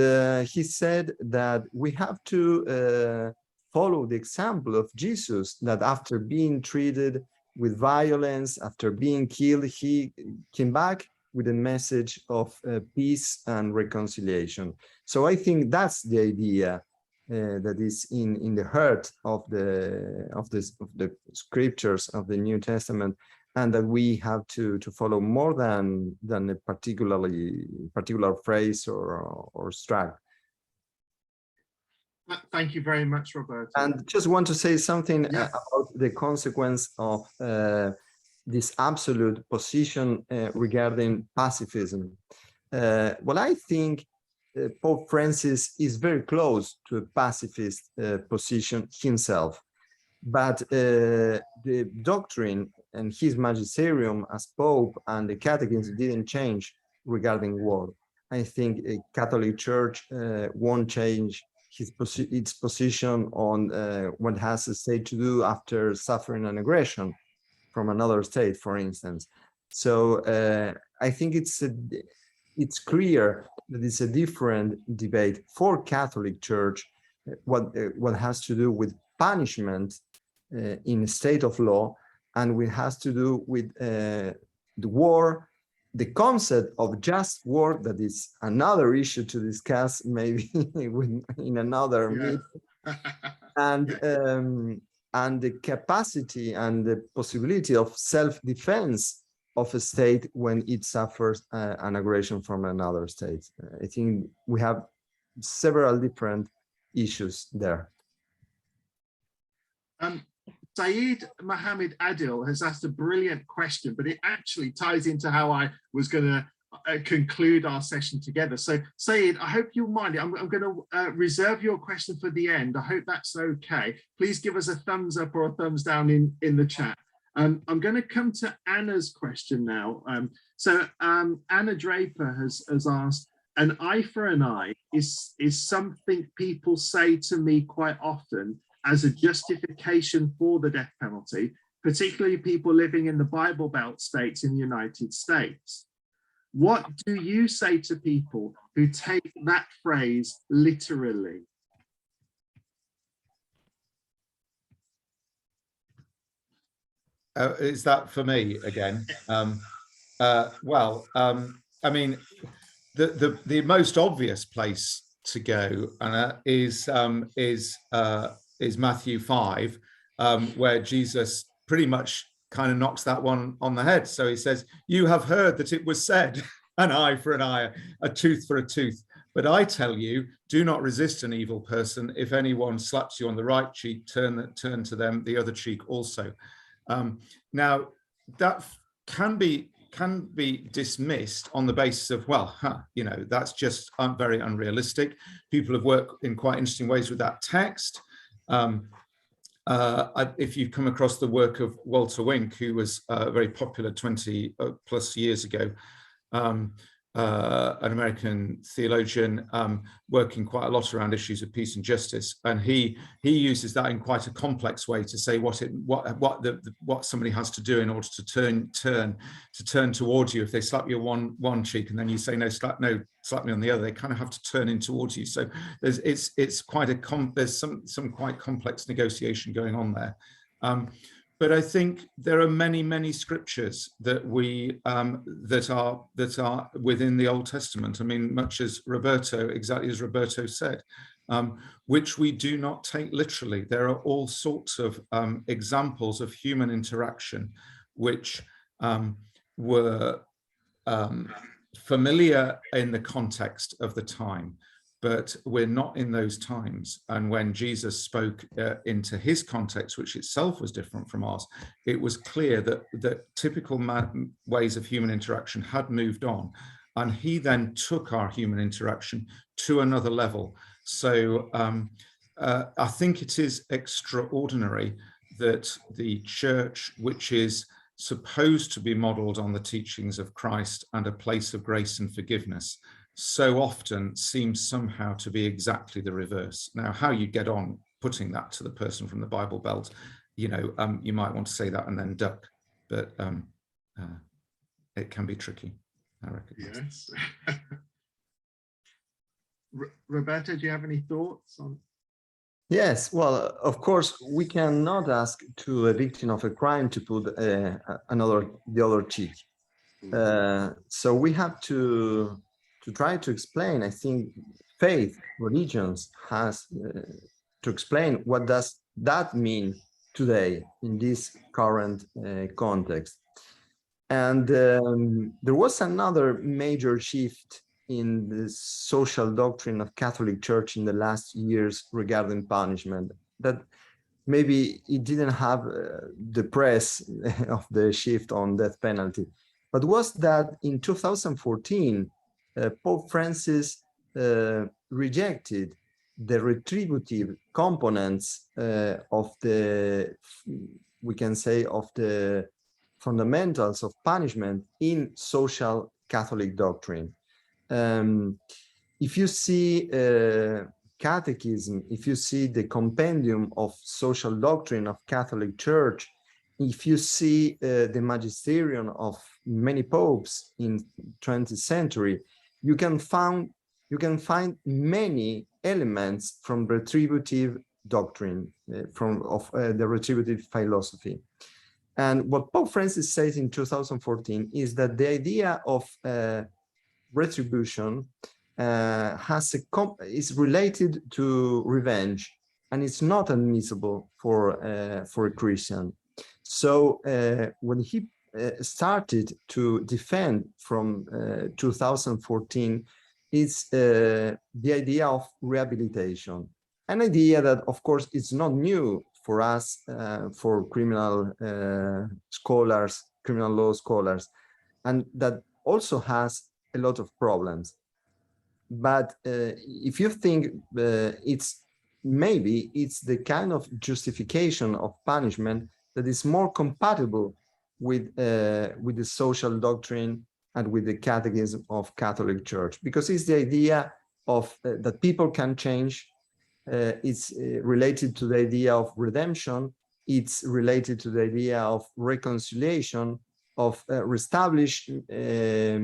he said that we have to follow the example of Jesus, that after being treated with violence, after being killed, he came back with a message of peace and reconciliation. So I think that's the idea that is in the heart of the scriptures of the New Testament, and that we have to follow more than a particular phrase or tract. Thank you very much, Roberto. And just want to say something about the consequence of this absolute position regarding pacifism. Well, I think Pope Francis is very close to a pacifist position himself, but the doctrine and his magisterium as Pope and the Catechism didn't change regarding war. I think a Catholic Church won't change its position on what has a state to do after suffering an aggression from another state, for instance. So I think it's clear that it's a different debate for Catholic Church, what has to do with punishment in a state of law, and what has to do with the war, the concept of just war, that is another issue to discuss maybe in another meeting, and the capacity and the possibility of self-defense of a state when it suffers an aggression from another state. I think we have several different issues there. Saeed Mohammed Adil has asked a brilliant question, but it actually ties into how I was going to conclude our session together. So Saeed, I hope you'll mind it. I'm going to reserve your question for the end. I hope that's okay. Please give us a thumbs up or a thumbs down in the chat. I'm going to come to Anna's question now. Anna Draper has asked, an eye for an eye is something people say to me quite often as a justification for the death penalty, particularly people living in the Bible Belt states in the United States. What do you say to people who take that phrase literally? Is that for me again? I mean, the most obvious place to go is Matthew 5, where Jesus pretty much kind of knocks that one on the head. So he says, "You have heard that it was said, an eye for an eye, a tooth for a tooth. But I tell you, do not resist an evil person. If anyone slaps you on the right cheek, turn to them the other cheek also." Now, that can be dismissed on the basis of, well, that's just very unrealistic. People have worked in quite interesting ways with that text. If you've come across the work of Walter Wink, who was very popular 20 plus years ago, an American theologian, working quite a lot around issues of peace and justice, and he uses that in quite a complex way to say what somebody has to do in order to turn towards you. If they slap you on one cheek and then you say slap me on the other, they kind of have to turn in towards you. So there's quite there's some quite complex negotiation going on there. But I think there are many scriptures that that are within the Old Testament. I mean, much as exactly as Roberto said, which we do not take literally. There are all sorts of examples of human interaction which were familiar in the context of the time, but we're not in those times. And when Jesus spoke into his context, which itself was different from ours, it was clear that typical ways of human interaction had moved on. And he then took our human interaction to another level. So I think it is extraordinary that the church, which is supposed to be modeled on the teachings of Christ and a place of grace and forgiveness, so often seems somehow to be exactly the reverse. Now, how you get on putting that to the person from the Bible Belt, you might want to say that and then duck, but it can be tricky, I reckon. Yes. Roberto, do you have any thoughts on? Yes, well, of course, we cannot ask to a victim of a crime to put the other cheek. So we have to try to explain. I think faith, religions has to explain what does that mean today in this current context. And there was another major shift in the social doctrine of Catholic Church in the last years regarding punishment, that maybe it didn't have the press of the shift on death penalty, but was that in 2014, Pope Francis rejected the retributive components of the, we can say, of the fundamentals of punishment in social Catholic doctrine. If you see Catechism, if you see the compendium of social doctrine of Catholic Church, if you see the magisterium of many popes in 20th century, you can find many elements from retributive doctrine, the retributive philosophy. And what Pope Francis says in 2014 is that the idea of retribution is related to revenge, and it's not admissible for a Christian. So when he started to defend from 2014, it's the idea of rehabilitation, an idea that, of course, is not new for us, for criminal scholars, criminal law scholars, and that also has a lot of problems. But if you think it's the kind of justification of punishment that is more compatible with the social doctrine and with the Catechism of Catholic Church, because it's the idea of that people can change. It's related to the idea of redemption. It's related to the idea of reconciliation, of reestablish a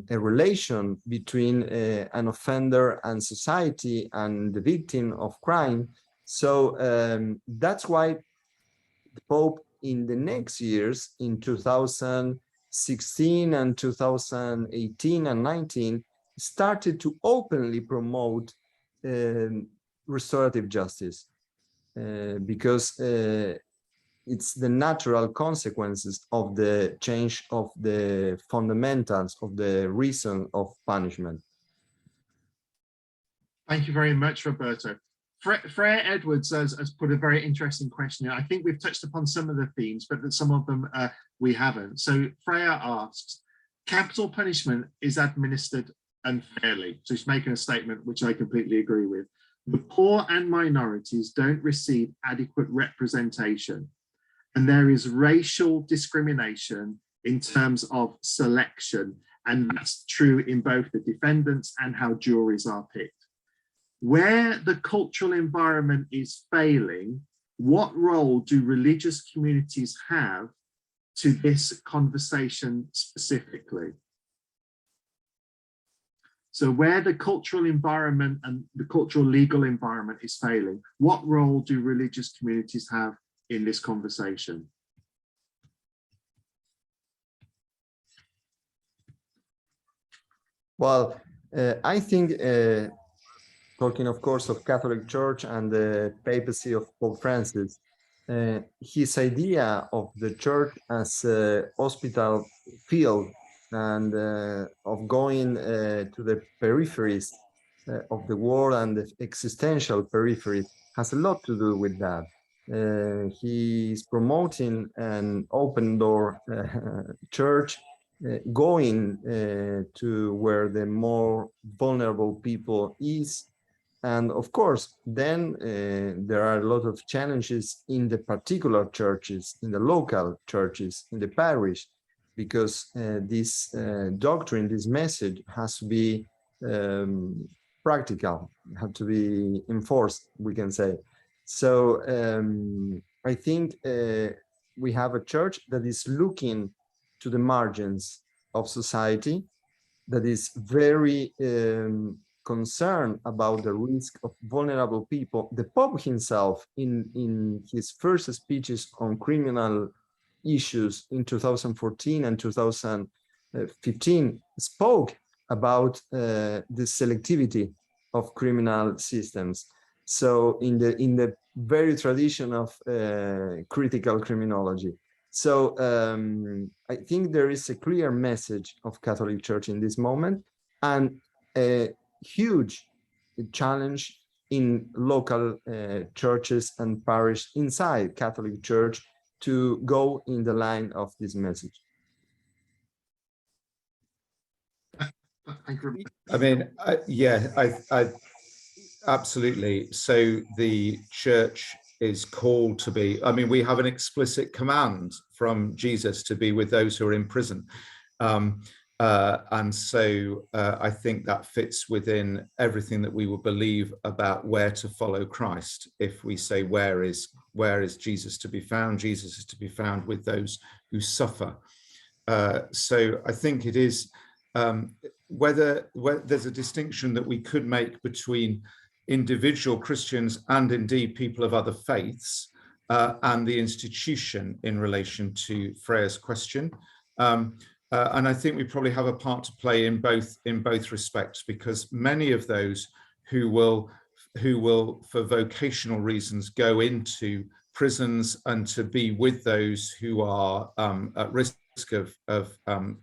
relation between an offender and society and the victim of crime, So that's why the Pope in the next years, in 2016 and 2018 and 19, started to openly promote restorative justice, because it's the natural consequences of the change of the fundamentals of the reason of punishment. Thank you very much, Roberto. Freya Edwards has put a very interesting question. I think we've touched upon some of the themes, but some of them we haven't. So Freya asks, capital punishment is administered unfairly. So she's making a statement which I completely agree with. The poor and minorities don't receive adequate representation, and there is racial discrimination in terms of selection, and that's true in both the defendants and how juries are picked. Where the cultural environment is failing, what role do religious communities have to this conversation specifically? So where the cultural environment and the cultural legal environment is failing, what role do religious communities have in this conversation? Well, I think talking, of course, of Catholic Church and the papacy of Pope Francis, his idea of the church as a hospital field and of going to the peripheries of the world and the existential periphery has a lot to do with that. He's promoting an open door church, going to where the more vulnerable people is. And of course, then there are a lot of challenges in the particular churches, in the local churches, in the parish, because this doctrine, this message has to be practical, have to be enforced, we can say. So I think we have a church that is looking to the margins of society, that is very concerned about the risk of vulnerable people. The Pope himself, in his first speeches on criminal issues in 2014 and 2015, spoke about the selectivity of criminal systems. So in the very tradition of critical criminology. So I think there is a clear message of Catholic Church in this moment, and a huge challenge in local churches and parish inside Catholic Church to go in the line of this message. I mean, I absolutely. So the church is called to be, I mean, we have an explicit command from Jesus to be with those who are in prison. And so I think that fits within everything that we will believe about where to follow Christ. If we say, where is Jesus to be found? Jesus is to be found with those who suffer. So I think it is, whether there's a distinction that we could make between individual Christians and indeed people of other faiths and the institution in relation to Freya's question. And I think we probably have a part to play in both respects, because many of those who will, for vocational reasons, go into prisons and to be with those who are at risk of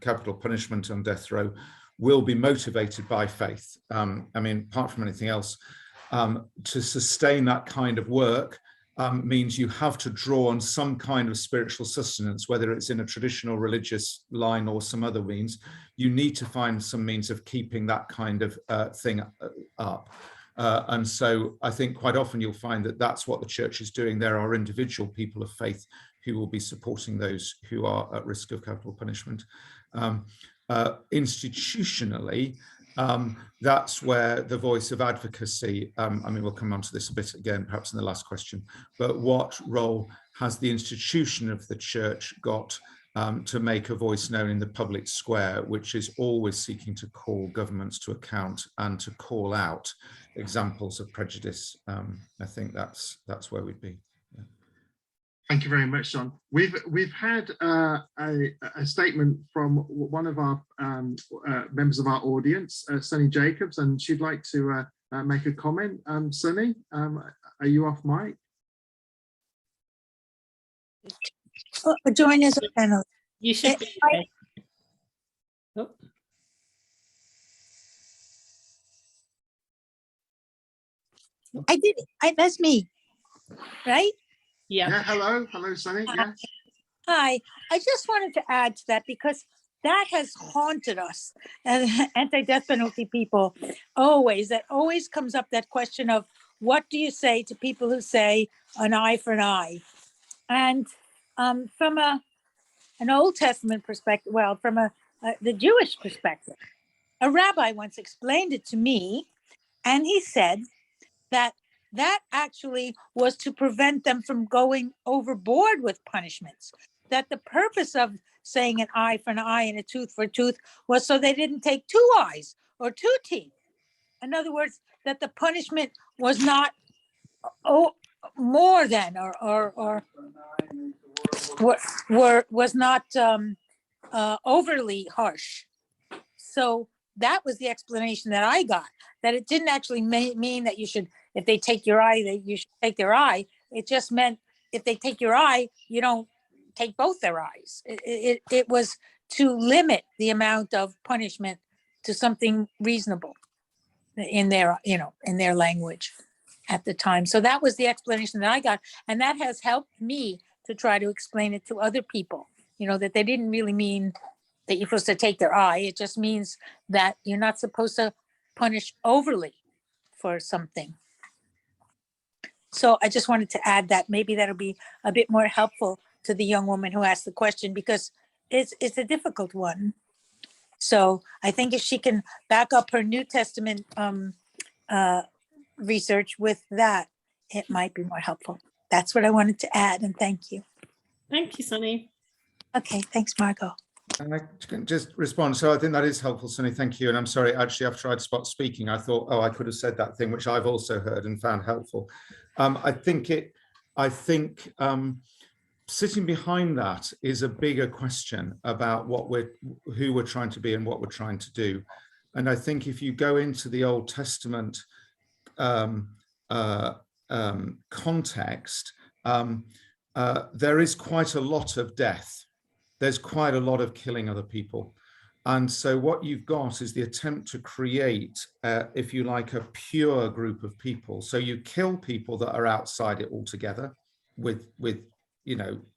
capital punishment on death row will be motivated by faith. I mean, apart from anything else, to sustain that kind of work means you have to draw on some kind of spiritual sustenance, whether it's in a traditional religious line or some other means. You need to find some means of keeping that kind of thing up. And so I think quite often you'll find that that's what the church is doing. There are individual people of faith who will be supporting those who are at risk of capital punishment. Institutionally, that's where the voice of advocacy, I mean, we'll come on to this a bit again, perhaps in the last question, but what role has the institution of the church got to make a voice known in the public square, which is always seeking to call governments to account and to call out examples of prejudice. I think that's where we'd be. Yeah. Thank you very much, John. We've had a statement from one of our members of our audience, Sunny Jacobs, and she'd like to make a comment. Sunny, are you off mic? Join as a panel. You should be. Oh. I did. That's me, right? Yeah. Hello, Sunny. Yeah. Hi. I just wanted to add to that because that has haunted us as anti-death penalty people always. That always comes up, that question of what do you say to people who say an eye for an eye? And from an Old Testament perspective, well, from the Jewish perspective, a rabbi once explained it to me, and he said that actually was to prevent them from going overboard with punishments. That the purpose of saying an eye for an eye and a tooth for a tooth was so they didn't take 2 eyes or 2 teeth. In other words, that the punishment was not more than or was not overly harsh. So that was the explanation that I got, that it didn't actually mean that you should, if they take your eye, that you should take their eye. It just meant if they take your eye, you don't take both their eyes. It was to limit the amount of punishment to something reasonable in their, in their language at the time. So that was the explanation that I got. And that has helped me to try to explain it to other people, that they didn't really mean that you're supposed to take their eye. It just means that you're not supposed to punish overly for something. So I just wanted to add that. Maybe that'll be a bit more helpful to the young woman who asked the question, because it's a difficult one. So I think if she can back up her New Testament research with that, it might be more helpful. That's what I wanted to add, and thank you. Thank you, Sunny. Okay, thanks, Margot. And I can just respond. So I think that is helpful, Sunny. Thank you. And I'm sorry, actually, after I'd stopped speaking, I thought, oh, I could have said that thing, which I've also heard and found helpful. I think sitting behind that is a bigger question about who we're trying to be and what we're trying to do. And I think if you go into the Old Testament context, there is quite a lot of death. There's quite a lot of killing other people. And so what you've got is the attempt to create, if you like, a pure group of people. So you kill people that are outside it altogether with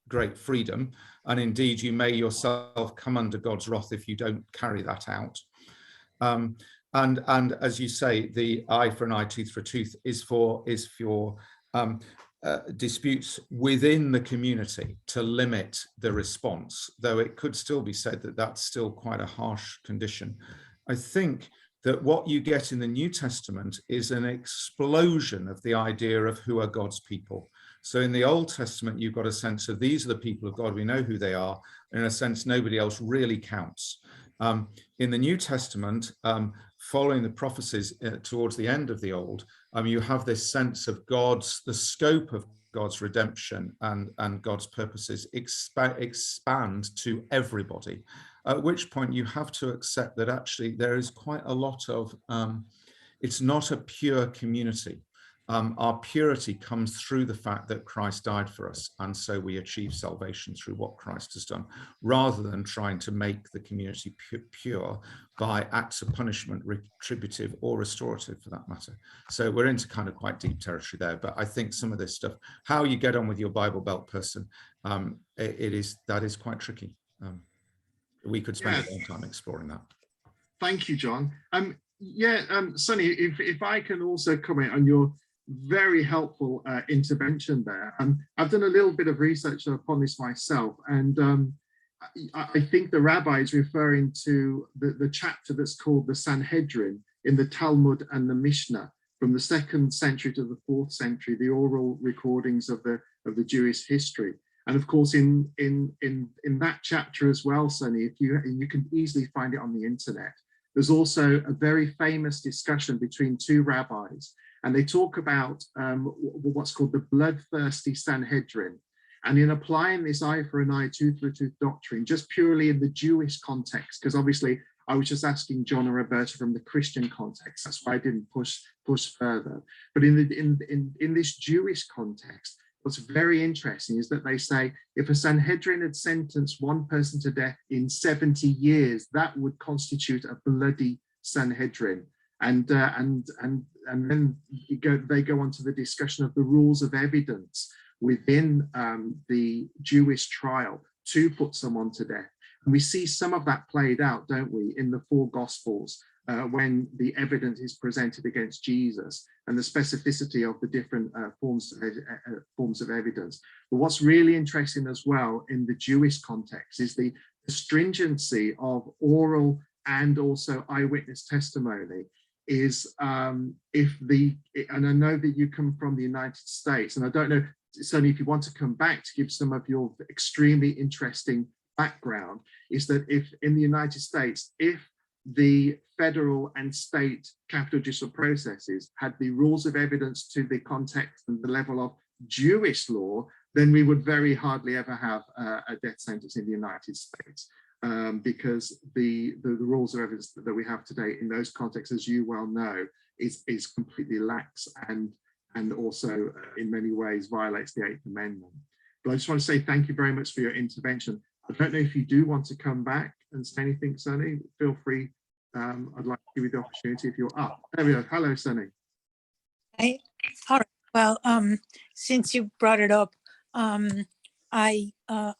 great freedom. And indeed, you may yourself come under God's wrath if you don't carry that out. And as you say, the eye for an eye, tooth for a tooth is for disputes within the community to limit the response, though it could still be said that that's still quite a harsh condition. I think that what you get in the New Testament is an explosion of the idea of who are God's people. So in the Old Testament, you've got a sense of these are the people of God, we know who they are. In a sense, nobody else really counts. In the New Testament, following the prophecies towards the end of the Old, you have this sense of the scope of God's redemption and God's purposes expand to everybody, at which point you have to accept that actually there is quite a lot of, it's not a pure community. Our purity comes through the fact that Christ died for us, and so we achieve salvation through what Christ has done, rather than trying to make the community pure by acts of punishment, retributive or restorative for that matter. So we're into kind of quite deep territory there, but I think some of this stuff, how you get on with your Bible Belt person, that is quite tricky. We could spend a long time exploring that. Thank you, John. Sunny, if I can also comment on your very helpful intervention there. I've done a little bit of research upon this myself, and I think the rabbi is referring to the chapter that's called the Sanhedrin in the Talmud and the Mishnah from the 2nd century to the 4th century, the oral recordings of the Jewish history. And of course, in that chapter as well, Sonny, if you can easily find it on the internet, there's also a very famous discussion between two rabbis, and they talk about what's called the bloodthirsty Sanhedrin. And in applying this eye for an eye, tooth for a tooth doctrine, just purely in the Jewish context, because obviously I was just asking John and Roberta from the Christian context, that's why I didn't push further. But in this Jewish context, what's very interesting is that they say if a Sanhedrin had sentenced one person to death in 70 years, that would constitute a bloody Sanhedrin. And then they go on to the discussion of the rules of evidence within the Jewish trial to put someone to death. And we see some of that played out, don't we, in the four Gospels, when the evidence is presented against Jesus and the specificity of the different forms of evidence. But what's really interesting as well in the Jewish context is the stringency of oral and also eyewitness testimony. Is and I know that you come from the United States, and I don't know, Sonny, if you want to come back to give some of your extremely interesting background, is that if in the United States, if the federal and state capital judicial processes had the rules of evidence to the context and the level of Jewish law, then we would very hardly ever have a death sentence in the United States. Because the rules of evidence that we have today in those contexts, as you well know, is completely lax and also in many ways violates the Eighth Amendment. But I just want to say thank you very much for your intervention. I don't know if you do want to come back and say anything, Sonny. Feel free. I'd like to give you the opportunity if you're up. There we go. Hello, Sonny. All right. Well, since you brought it up, I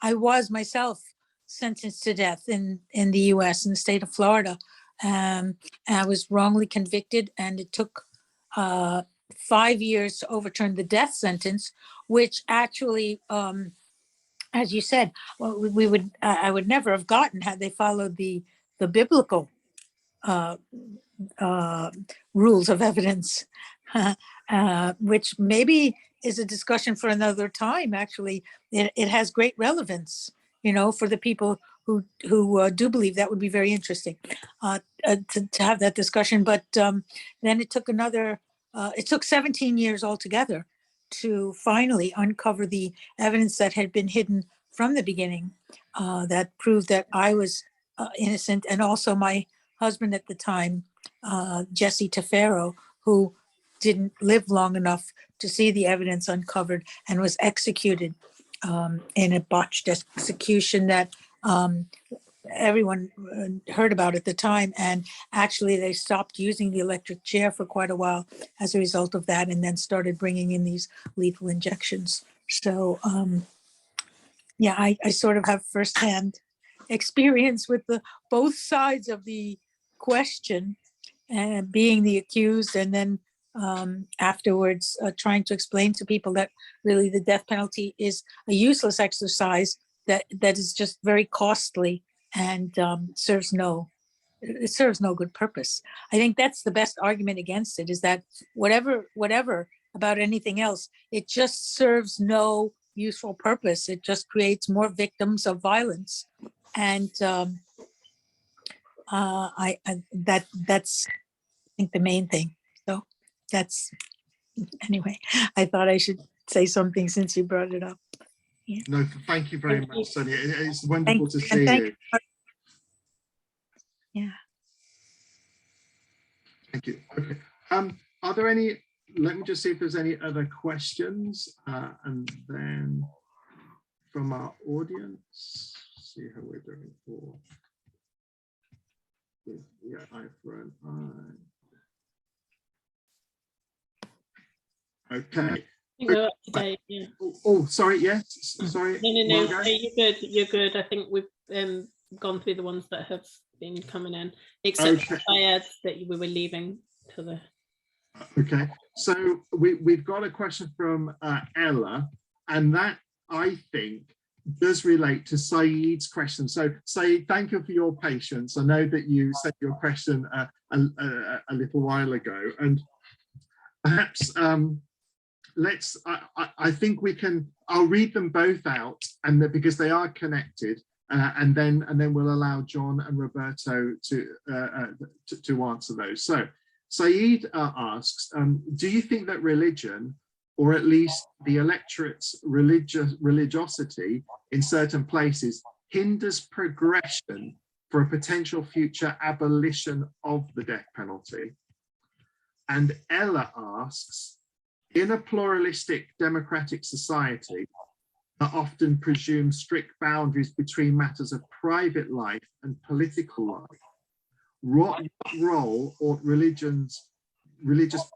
was myself sentenced to death in the US, in the state of Florida. And I was wrongly convicted, and it took 5 years to overturn the death sentence, which actually, as you said, well, I would never have gotten had they followed the biblical rules of evidence, which maybe is a discussion for another time. Actually, it has great relevance, for the people who do believe. That would be very interesting to have that discussion. But then it took it took 17 years altogether to finally uncover the evidence that had been hidden from the beginning, that proved that I was innocent, and also my husband at the time, Jesse Tafero, who didn't live long enough to see the evidence uncovered and was executed in a botched execution that everyone heard about at the time. And actually they stopped using the electric chair for quite a while as a result of that, and then started bringing in these lethal injections. So yeah, I sort of have firsthand experience with both sides of the question, and being the accused, and then afterwards trying to explain to people that really the death penalty is a useless exercise that is just very costly and serves no good purpose. I think that's the best argument against it, is that whatever about anything else, it just serves no useful purpose. It just creates more victims of violence, and that's I think the main thing. So that's, anyway, I thought I should say something since you brought it up. Yeah. No, thank you very much, Sonia. It's wonderful to see you. Yeah. Thank you. Okay. Are there any, let me just see if there's any other questions, and then from our audience, see how we're doing for eye for an eye. Okay. Okay, yeah. Oh, sorry. Yes. Sorry. No. You're good. You're good. I think we've gone through the ones that have been coming in, except for Fayed that we were leaving to the. Okay. So we've got a question from Ella, and that I think does relate to Saeed's question. So Saeed, thank you for your patience. I know that you sent your question a little while ago, and perhaps I think we can, I'll read them both out, and because they are connected, and then we'll allow John and Roberto to answer those. So Saeed asks, do you think that religion, or at least the electorate's religiosity in certain places, hinders progression for a potential future abolition of the death penalty? And Ella asks, in a pluralistic democratic society that often presumes strict boundaries between matters of private life and political life, what role ought religious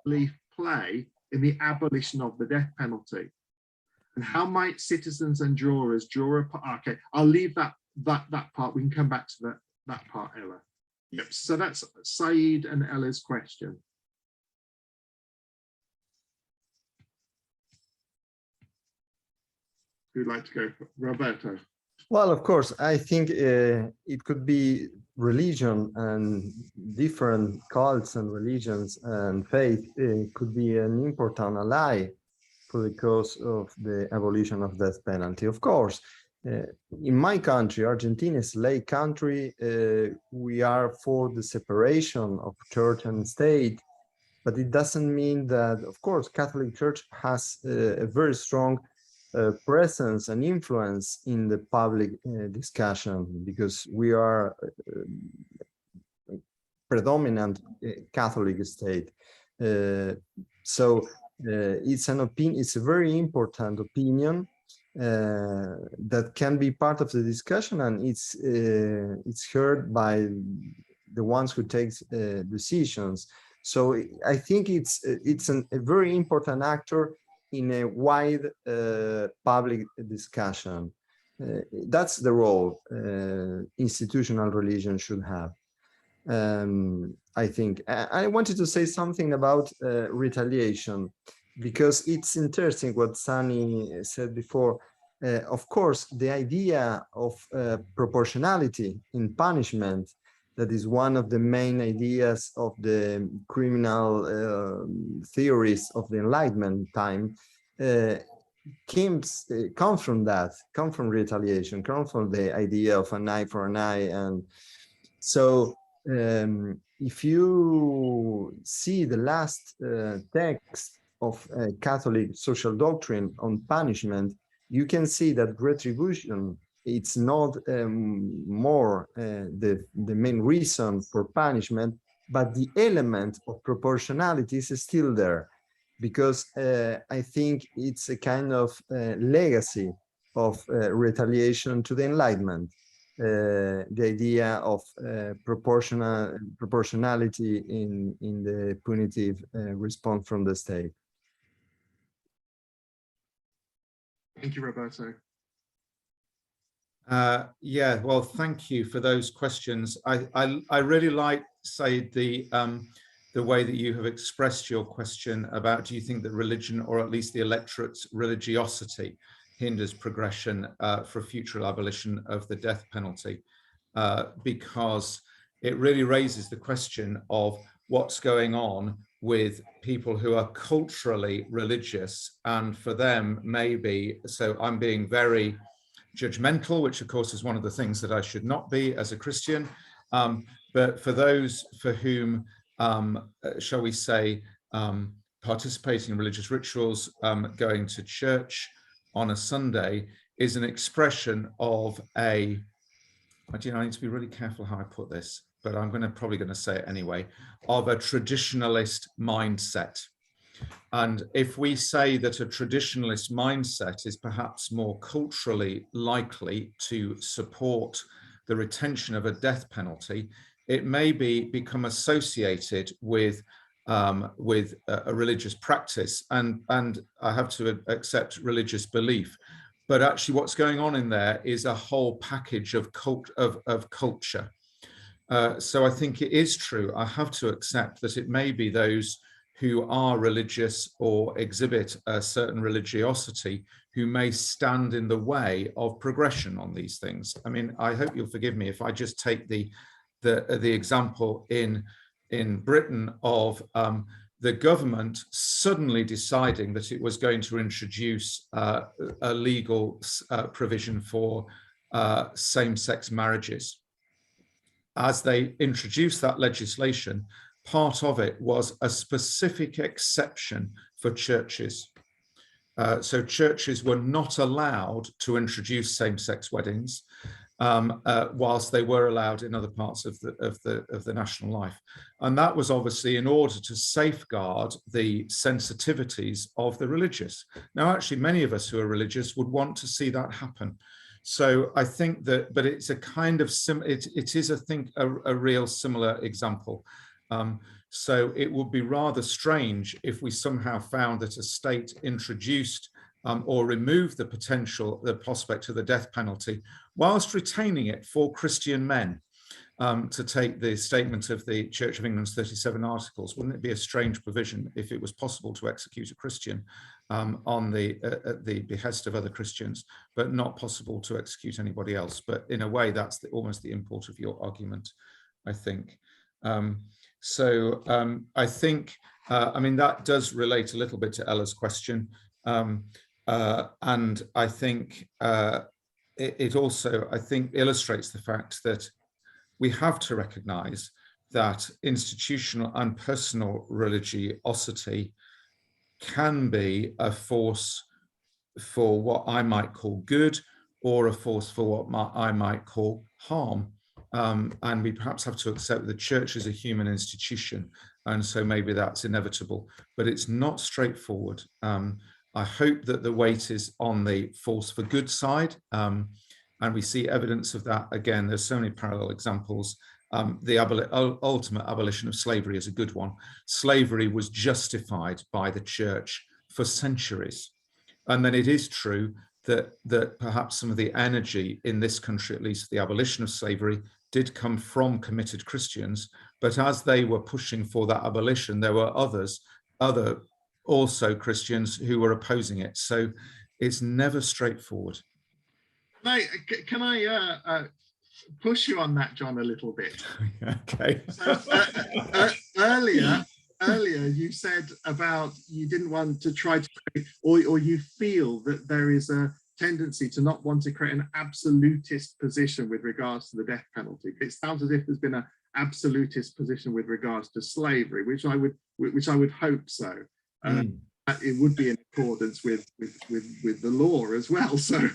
belief play in the abolition of the death penalty? And how might citizens and jurors okay, I'll leave that part. We can come back to that part, Ella. Yep. So that's Saeed and Ella's question. Who'd like to go? Roberto. Well, of course, I think it could be religion, and different cults and religions and faith could be an important ally for the cause of the abolition of death penalty. Of course, in my country, Argentina is a laic country. We are for the separation of church and state, but it doesn't mean that, of course, Catholic Church has a very strong presence and influence in the public discussion, because we are predominant Catholic state. So it's an opinion, it's a very important opinion that can be part of the discussion, and it's heard by the ones who take decisions. So I think it's a very important actor in a wide public discussion. That's the role institutional religion should have. I think. I wanted to say something about retaliation, because it's interesting what Sunny said before. Of course, the idea of proportionality in punishment, that is one of the main ideas of the criminal theories of the Enlightenment time, comes from that, comes from retaliation, comes from the idea of an eye for an eye. And so if you see the last text of Catholic social doctrine on punishment, you can see that retribution, it's not more the main reason for punishment, but the element of proportionality is still there, because I think it's a kind of legacy of retaliation to the Enlightenment, the idea of proportionality in the punitive response from the state. Thank you, Roberto. Yeah, well, thank you for those questions. I really like, Said, the way that you have expressed your question about, do you think that religion, or at least the electorate's religiosity, hinders progression for future abolition of the death penalty? Because it really raises the question of what's going on with people who are culturally religious, and for them maybe, so I'm being very judgmental, which of course is one of the things that I should not be as a Christian, but for those for whom, shall we say, participating in religious rituals, going to church on a Sunday is an expression of I need to be really careful how I put this, but I'm probably going to say it anyway, of a traditionalist mindset. And if we say that a traditionalist mindset is perhaps more culturally likely to support the retention of a death penalty, it may become associated with a religious practice, and I have to accept religious belief. But actually what's going on in there is a whole package of culture. So I think it is true. I have to accept that it may be those who are religious or exhibit a certain religiosity who may stand in the way of progression on these things. I mean, I hope you'll forgive me if I just take the example in Britain of the government suddenly deciding that it was going to introduce a legal provision for same-sex marriages. As they introduced that legislation, part of it was a specific exception for churches. So churches were not allowed to introduce same-sex weddings, whilst they were allowed in other parts of the national life. And that was obviously in order to safeguard the sensitivities of the religious. Now, actually, many of us who are religious would want to see that happen. So I think that, but it's a kind of, it is, I think, a real similar example. So it would be rather strange if we somehow found that a state introduced or removed the prospect of the death penalty, whilst retaining it for Christian men. To take the statement of the Church of England's 37 Articles, wouldn't it be a strange provision if it was possible to execute a Christian on at the behest of other Christians, but not possible to execute anybody else? But in a way, that's almost the import of your argument, I think. I think, I mean, that does relate a little bit to Ella's question. And I think it also, I think, illustrates the fact that we have to recognize that institutional and personal religiosity can be a force for what I might call good, or a force for what I might call harm. And we perhaps have to accept the church is a human institution, and so maybe that's inevitable, but it's not straightforward. I hope that the weight is on the force for good side, and we see evidence of that. Again, there's so many parallel examples. The ultimate abolition of slavery is a good one. Slavery was justified by the church for centuries. And then it is true that perhaps some of the energy in this country, at least the abolition of slavery, did come from committed Christians. But as they were pushing for that abolition, there were other also Christians who were opposing it. So it's never straightforward. Can I push you on that, John, a little bit? Okay. So, earlier you said about you didn't want to try to create, or you feel that there is a tendency to not want to create an absolutist position with regards to the death penalty. It sounds as if there's been an absolutist position with regards to slavery, which I would hope so. It would be in accordance with the law as well. So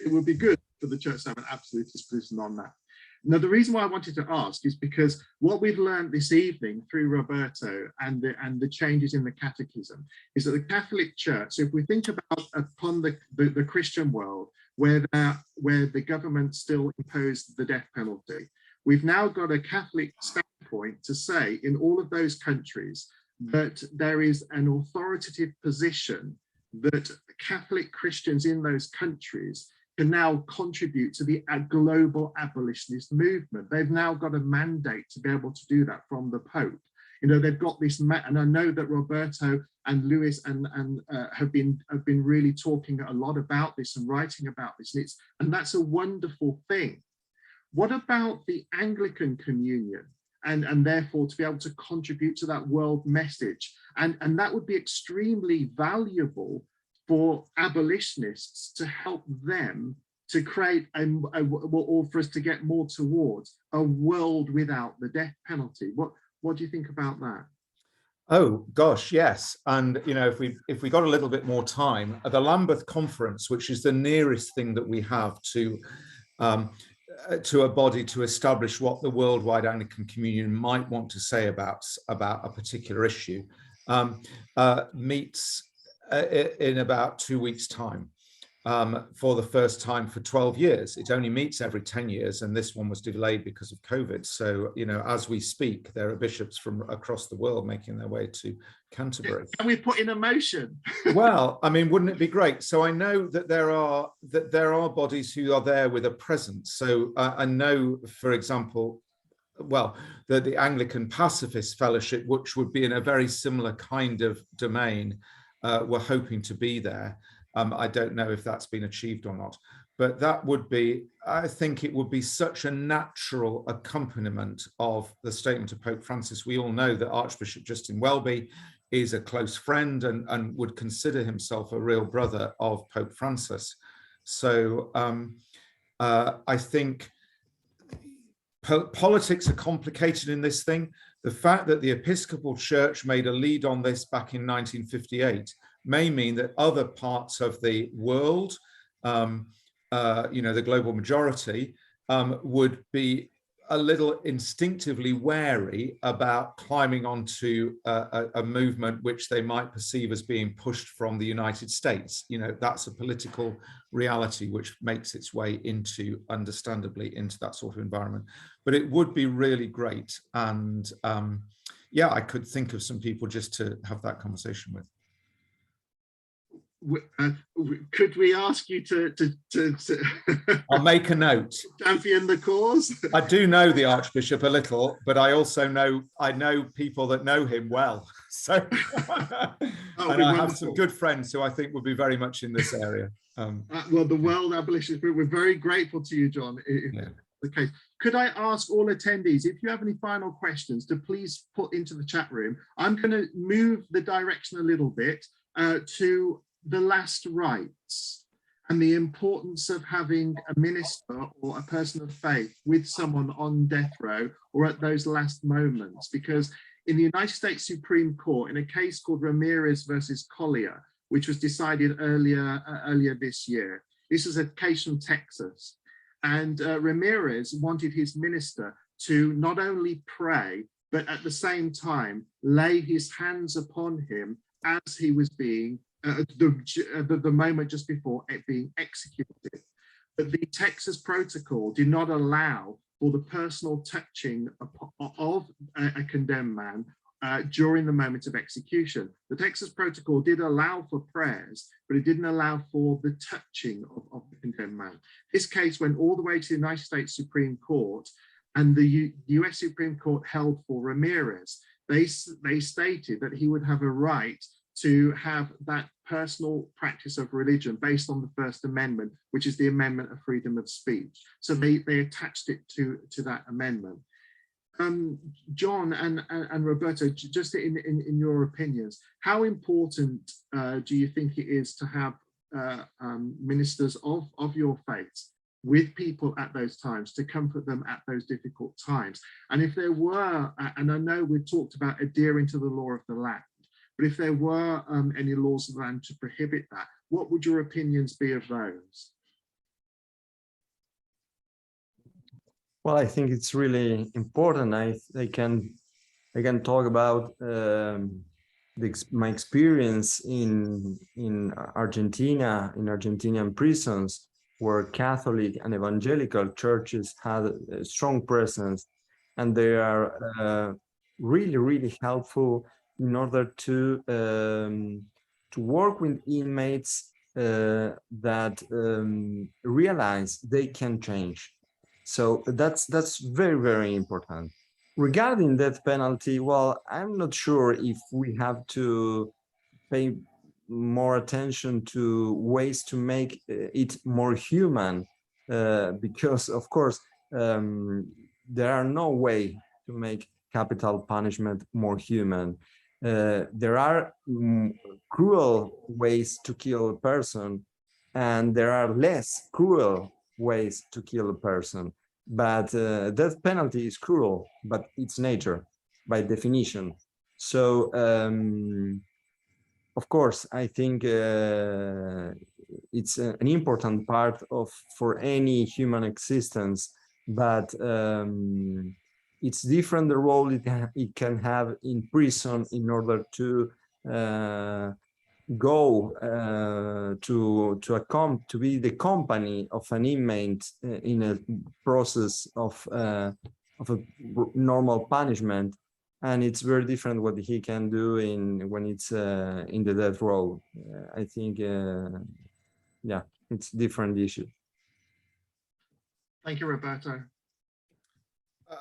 it would be good for the church to have an absolutist position on that. Now, the reason why I wanted to ask is because what we've learned this evening through Roberto and the changes in the Catechism is that the Catholic Church, so if we think about upon the Christian world where the government still imposed the death penalty, we've now got a Catholic standpoint to say in all of those countries that there is an authoritative position that Catholic Christians in those countries can now contribute to the global abolitionist movement. They've now got a mandate to be able to do that from the Pope. You know, they've got this, and I know that Roberto and Lewis and have been really talking a lot about this and writing about this, and that's a wonderful thing. What about the Anglican Communion? And therefore to be able to contribute to that world message. And that would be extremely valuable for abolitionists to help them to create, or for us to get more towards a world without the death penalty. What do you think about that? Oh gosh, yes. And you know, if we got a little bit more time, at the Lambeth Conference, which is the nearest thing that we have to a body to establish what the worldwide Anglican Communion might want to say about a particular issue, meets in about 2 weeks' time for the first time for 12 years. It only meets every 10 years, and this one was delayed because of COVID. So, you know, as we speak, there are bishops from across the world making their way to Canterbury. Can we put in a motion? Well, I mean, wouldn't it be great? So I know that there are bodies who are there with a presence. So I know, for example, well, the Anglican Pacifist Fellowship, which would be in a very similar kind of domain, we're hoping to be there. I don't know if that's been achieved or not, but that would be, I think it would be such a natural accompaniment of the statement of Pope Francis. We all know that Archbishop Justin Welby is a close friend and would consider himself a real brother of Pope Francis. So I think politics are complicated in this thing. The fact that the Episcopal Church made a lead on this back in 1958 may mean that other parts of the world, the global majority, would be a little instinctively wary about climbing onto a movement which they might perceive as being pushed from the United States. That's a political reality which makes its way into, understandably, into that sort of environment. But it would be really great. And yeah, I could think of some people just to have that conversation with. Could we ask you to I'll make a note. Champion the cause? I do know the Archbishop a little, but I also know people that know him well. So and I have some good friends who I think would be very much in this area. Well, the World Abolitionist Group, we're very grateful to you, John. Yeah. Okay, could I ask all attendees, if you have any final questions, to please put into the chat room. I'm going to move the direction a little bit to the last rites and the importance of having a minister or a person of faith with someone on death row or at those last moments. Because in the United States Supreme Court, in a case called Ramirez versus Collier, which was decided earlier this year, this is a case from Texas, and Ramirez wanted his minister to not only pray, but at the same time lay his hands upon him as he was being the moment just before it being executed. But the Texas protocol did not allow for the personal touching of a condemned man during the moment of execution. The Texas protocol did allow for prayers, but it didn't allow for the touching of the condemned man. This case went all the way to the United States Supreme Court, and the US Supreme Court held for Ramirez. They stated that he would have a right to have that personal practice of religion based on the First Amendment, which is the Amendment of Freedom of Speech. So they attached it to that amendment. John and Roberto, just in your opinions, how important do you think it is to have ministers of your faith with people at those times, to comfort them at those difficult times? And if there were, and I know we've talked about adhering to the law of the land, but if there were any laws of the land to prohibit that, what would your opinions be of those? Well, I think it's really important. I can talk about my experience in Argentina, in Argentinian prisons, where Catholic and evangelical churches had a strong presence, and they are really, really helpful in order to work with inmates that realize they can change. So that's very, very important. Regarding death penalty, well, I'm not sure if we have to pay more attention to ways to make it more human, because of course there are no way to make capital punishment more human. There are cruel ways to kill a person, and there are less cruel ways to kill a person. But death penalty is cruel, but it's nature by definition. So of course, I think it's an important part for any human existence, but it's different the role it can have in prison in order to go to be the company of an inmate in a process of a normal punishment, and it's very different what he can do when it's in the death row. I think yeah, it's different issue. Thank you, Roberto.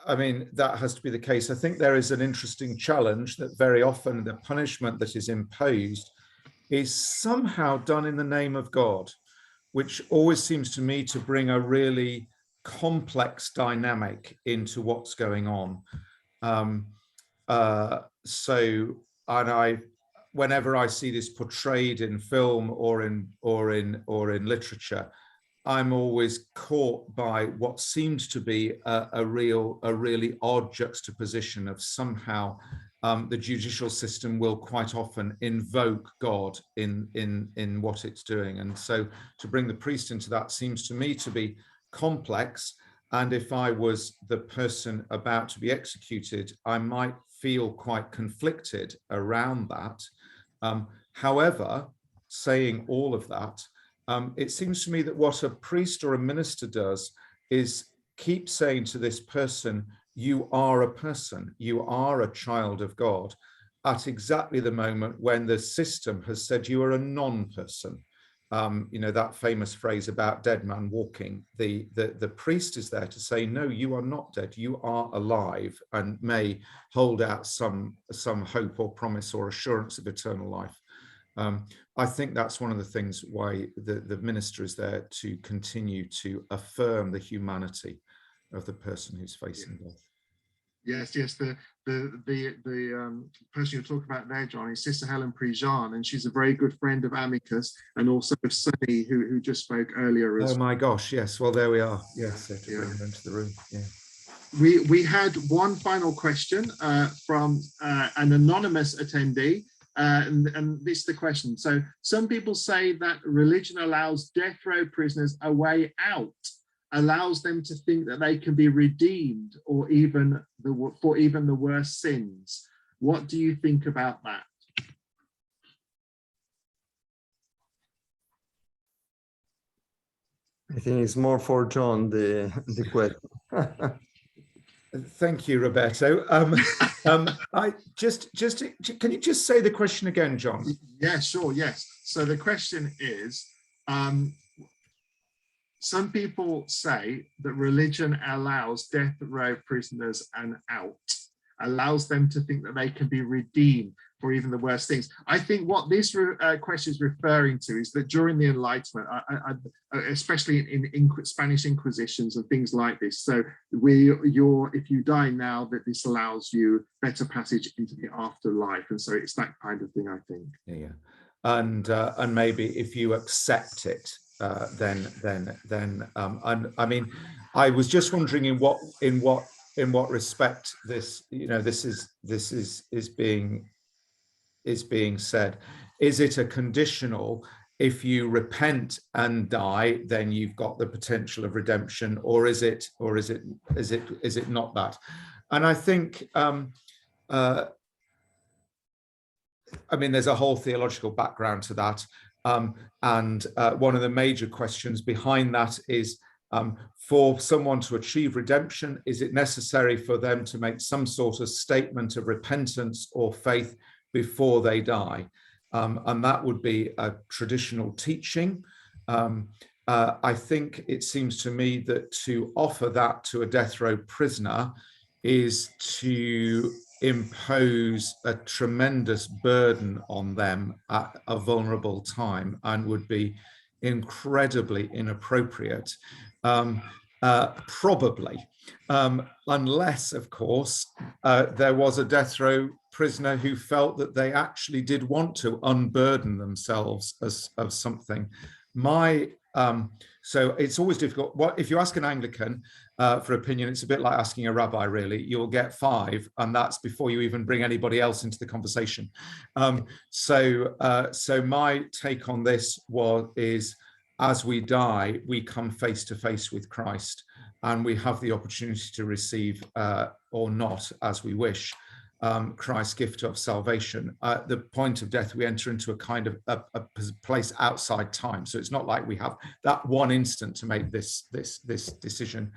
I mean, that has to be the case. I think there is an interesting challenge that very often the punishment that is imposed is somehow done in the name of God, which always seems to me to bring a really complex dynamic into what's going on. And whenever I see this portrayed in film or in literature, I'm always caught by what seems to be a really odd juxtaposition of somehow the judicial system will quite often invoke God in what it's doing. And so to bring the priest into that seems to me to be complex. And if I was the person about to be executed, I might feel quite conflicted around that. However, saying all of that, it seems to me that what a priest or a minister does is keep saying to this person, you are a person, you are a child of God, at exactly the moment when the system has said you are a non-person. You know, that famous phrase about dead man walking, the priest is there to say, no, you are not dead, you are alive, and may hold out some hope or promise or assurance of eternal life. I think that's one of the things why the minister is there, to continue to affirm the humanity of the person who's facing death. Yes, the person you're talking about there, John, is Sister Helen Prejean, and she's a very good friend of Amicus and also of Sunny, who just spoke earlier. Oh my gosh, yes. Well, there we are. Yes, to bring them into the room. Yeah. We had one final question from an anonymous attendee. And this is the question. So some people say that religion allows death row prisoners a way out, allows them to think that they can be redeemed, or even for even the worst sins. What do you think about that? I think it's more for John, the question. Thank you, Roberto. I can you just say the question again, John? Yeah, sure. Yes. So the question is, some people say that religion allows death row prisoners an out, allows them to think that they can be redeemed for even the worst things. I think what this question is referring to is that during the Enlightenment, especially in Spanish Inquisitions and things like this, so if you die now, that this allows you better passage into the afterlife, and so it's that kind of thing, I think. Yeah, and maybe if you accept it, then I mean, I was just wondering in what respect this, you know, this is being said. Is it a conditional, if you repent and die, then you've got the potential of redemption, or is it not that? And I think I mean, there's a whole theological background to that. And one of the major questions behind that is, for someone to achieve redemption, is it necessary for them to make some sort of statement of repentance or faith before they die? And that would be a traditional teaching. I think it seems to me that to offer that to a death row prisoner is to impose a tremendous burden on them at a vulnerable time, and would be incredibly inappropriate, probably, unless, of course, there was a death row prisoner who felt that they actually did want to unburden themselves of something. So it's always difficult. What if you ask an Anglican for opinion? It's a bit like asking a rabbi, really. You'll get 5, and that's before you even bring anybody else into the conversation. So my take on this is, as we die, we come face to face with Christ, and we have the opportunity to receive, or not, as we wish, Christ's gift of salvation. At the point of death, we enter into a kind of a place outside time. So it's not like we have that one instant to make this decision.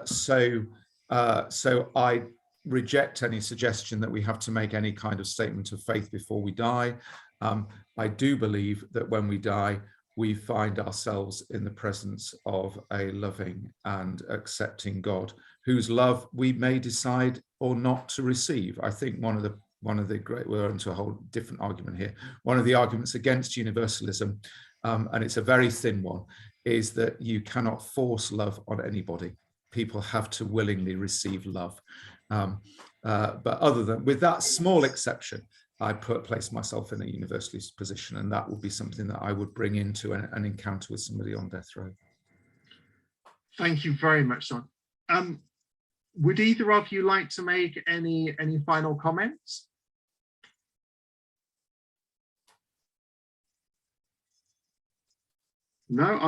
So I reject any suggestion that we have to make any kind of statement of faith before we die. I do believe that when we die, we find ourselves in the presence of a loving and accepting God, whose love we may decide or not to receive. I think one of the great, we're into a whole different argument here. One of the arguments against universalism, and it's a very thin one, is that you cannot force love on anybody. People have to willingly receive love. But other than, with that small exception, place myself in a universalist position, and that would be something that I would bring into an encounter with somebody on death row. Thank you very much, John. Would either of you like to make any final comments? No,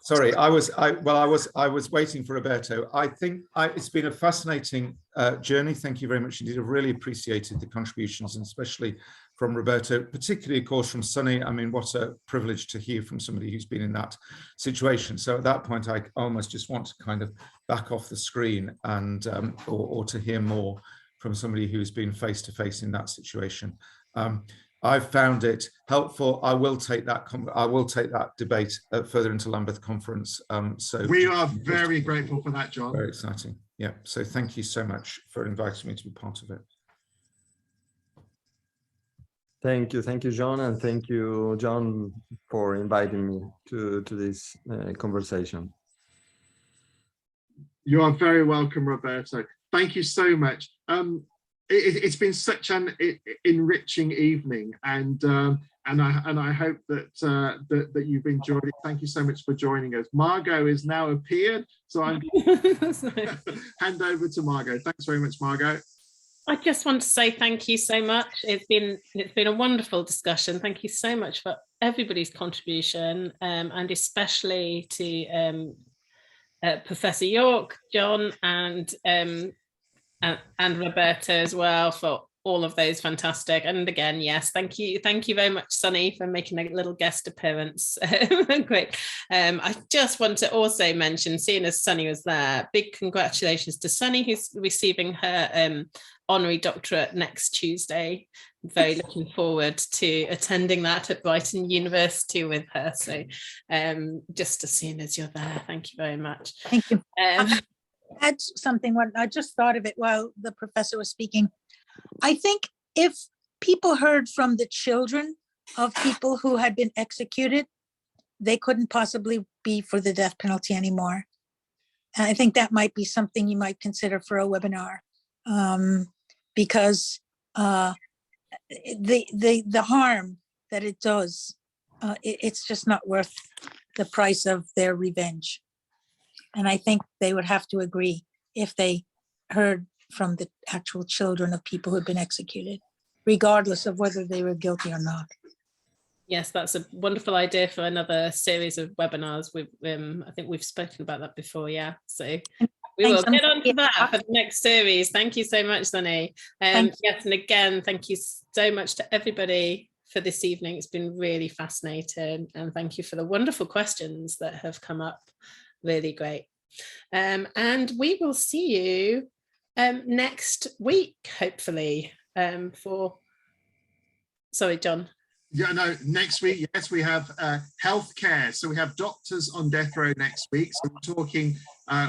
sorry. I was waiting for Roberto. I think it's been a fascinating journey. Thank you very much indeed. I've really appreciated the contributions, and especially from Roberto, particularly, of course, from Sunny. I mean, what a privilege to hear from somebody who's been in that situation. So at that point, I almost just want to kind of back off the screen and or to hear more from somebody who's been face to face in that situation. I've found it helpful. I will take that debate further into Lambeth Conference. So we are very grateful for that, John. Very exciting. Yeah. So thank you so much for inviting me to be part of it. Thank you, John, and thank you, John, for inviting me to this conversation. You are very welcome, Roberto. Thank you so much. It's been such an enriching evening, and I hope that that you've enjoyed it. Thank you so much for joining us. Margot is now appeared, so I'm hand over to Margot. Thanks very much, Margot. I just want to say thank you so much. It's been a wonderful discussion. Thank you so much for everybody's contribution, and especially to Professor York, John, and Roberta as well, for all of those fantastic. And again, yes, thank you very much, Sunny, for making a little guest appearance. Great. I just want to also mention, seeing as Sunny was there, big congratulations to Sunny, who's receiving her honorary doctorate next Tuesday. Very looking forward to attending that at Brighton University with her. So just as soon as you're there, thank you very much. Thank you. Add something. When I just thought of it while the professor was speaking. I think if people heard from the children of people who had been executed, they couldn't possibly be for the death penalty anymore. And I think that might be something you might consider for a webinar, because the harm that it does, it's just not worth the price of their revenge. And I think they would have to agree if they heard from the actual children of people who've been executed, regardless of whether they were guilty or not. Yes, that's a wonderful idea for another series of webinars. I think we've spoken about that before, yeah. So we will get on to that for the next series. Thank you so much, Sunny. Yes, and again, thank you so much to everybody for this evening. It's been really fascinating, and thank you for the wonderful questions that have come up. Really great. And we will see you next week, hopefully, sorry, John. Yeah, no, next week, yes, we have healthcare. So we have doctors on death row next week. So we're talking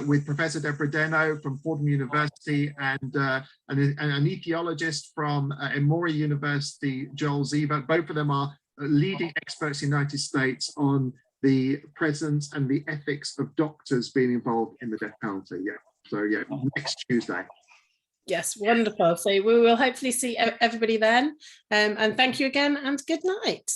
with Professor Deborah Deno from Fordham University and an etiologist from Emory University, Joel Ziva. Both of them are leading experts in the United States on the presence and the ethics of doctors being involved in the death penalty. Yeah, so yeah, next Tuesday. Yes, wonderful. So we will hopefully see everybody then. And thank you again, and good night.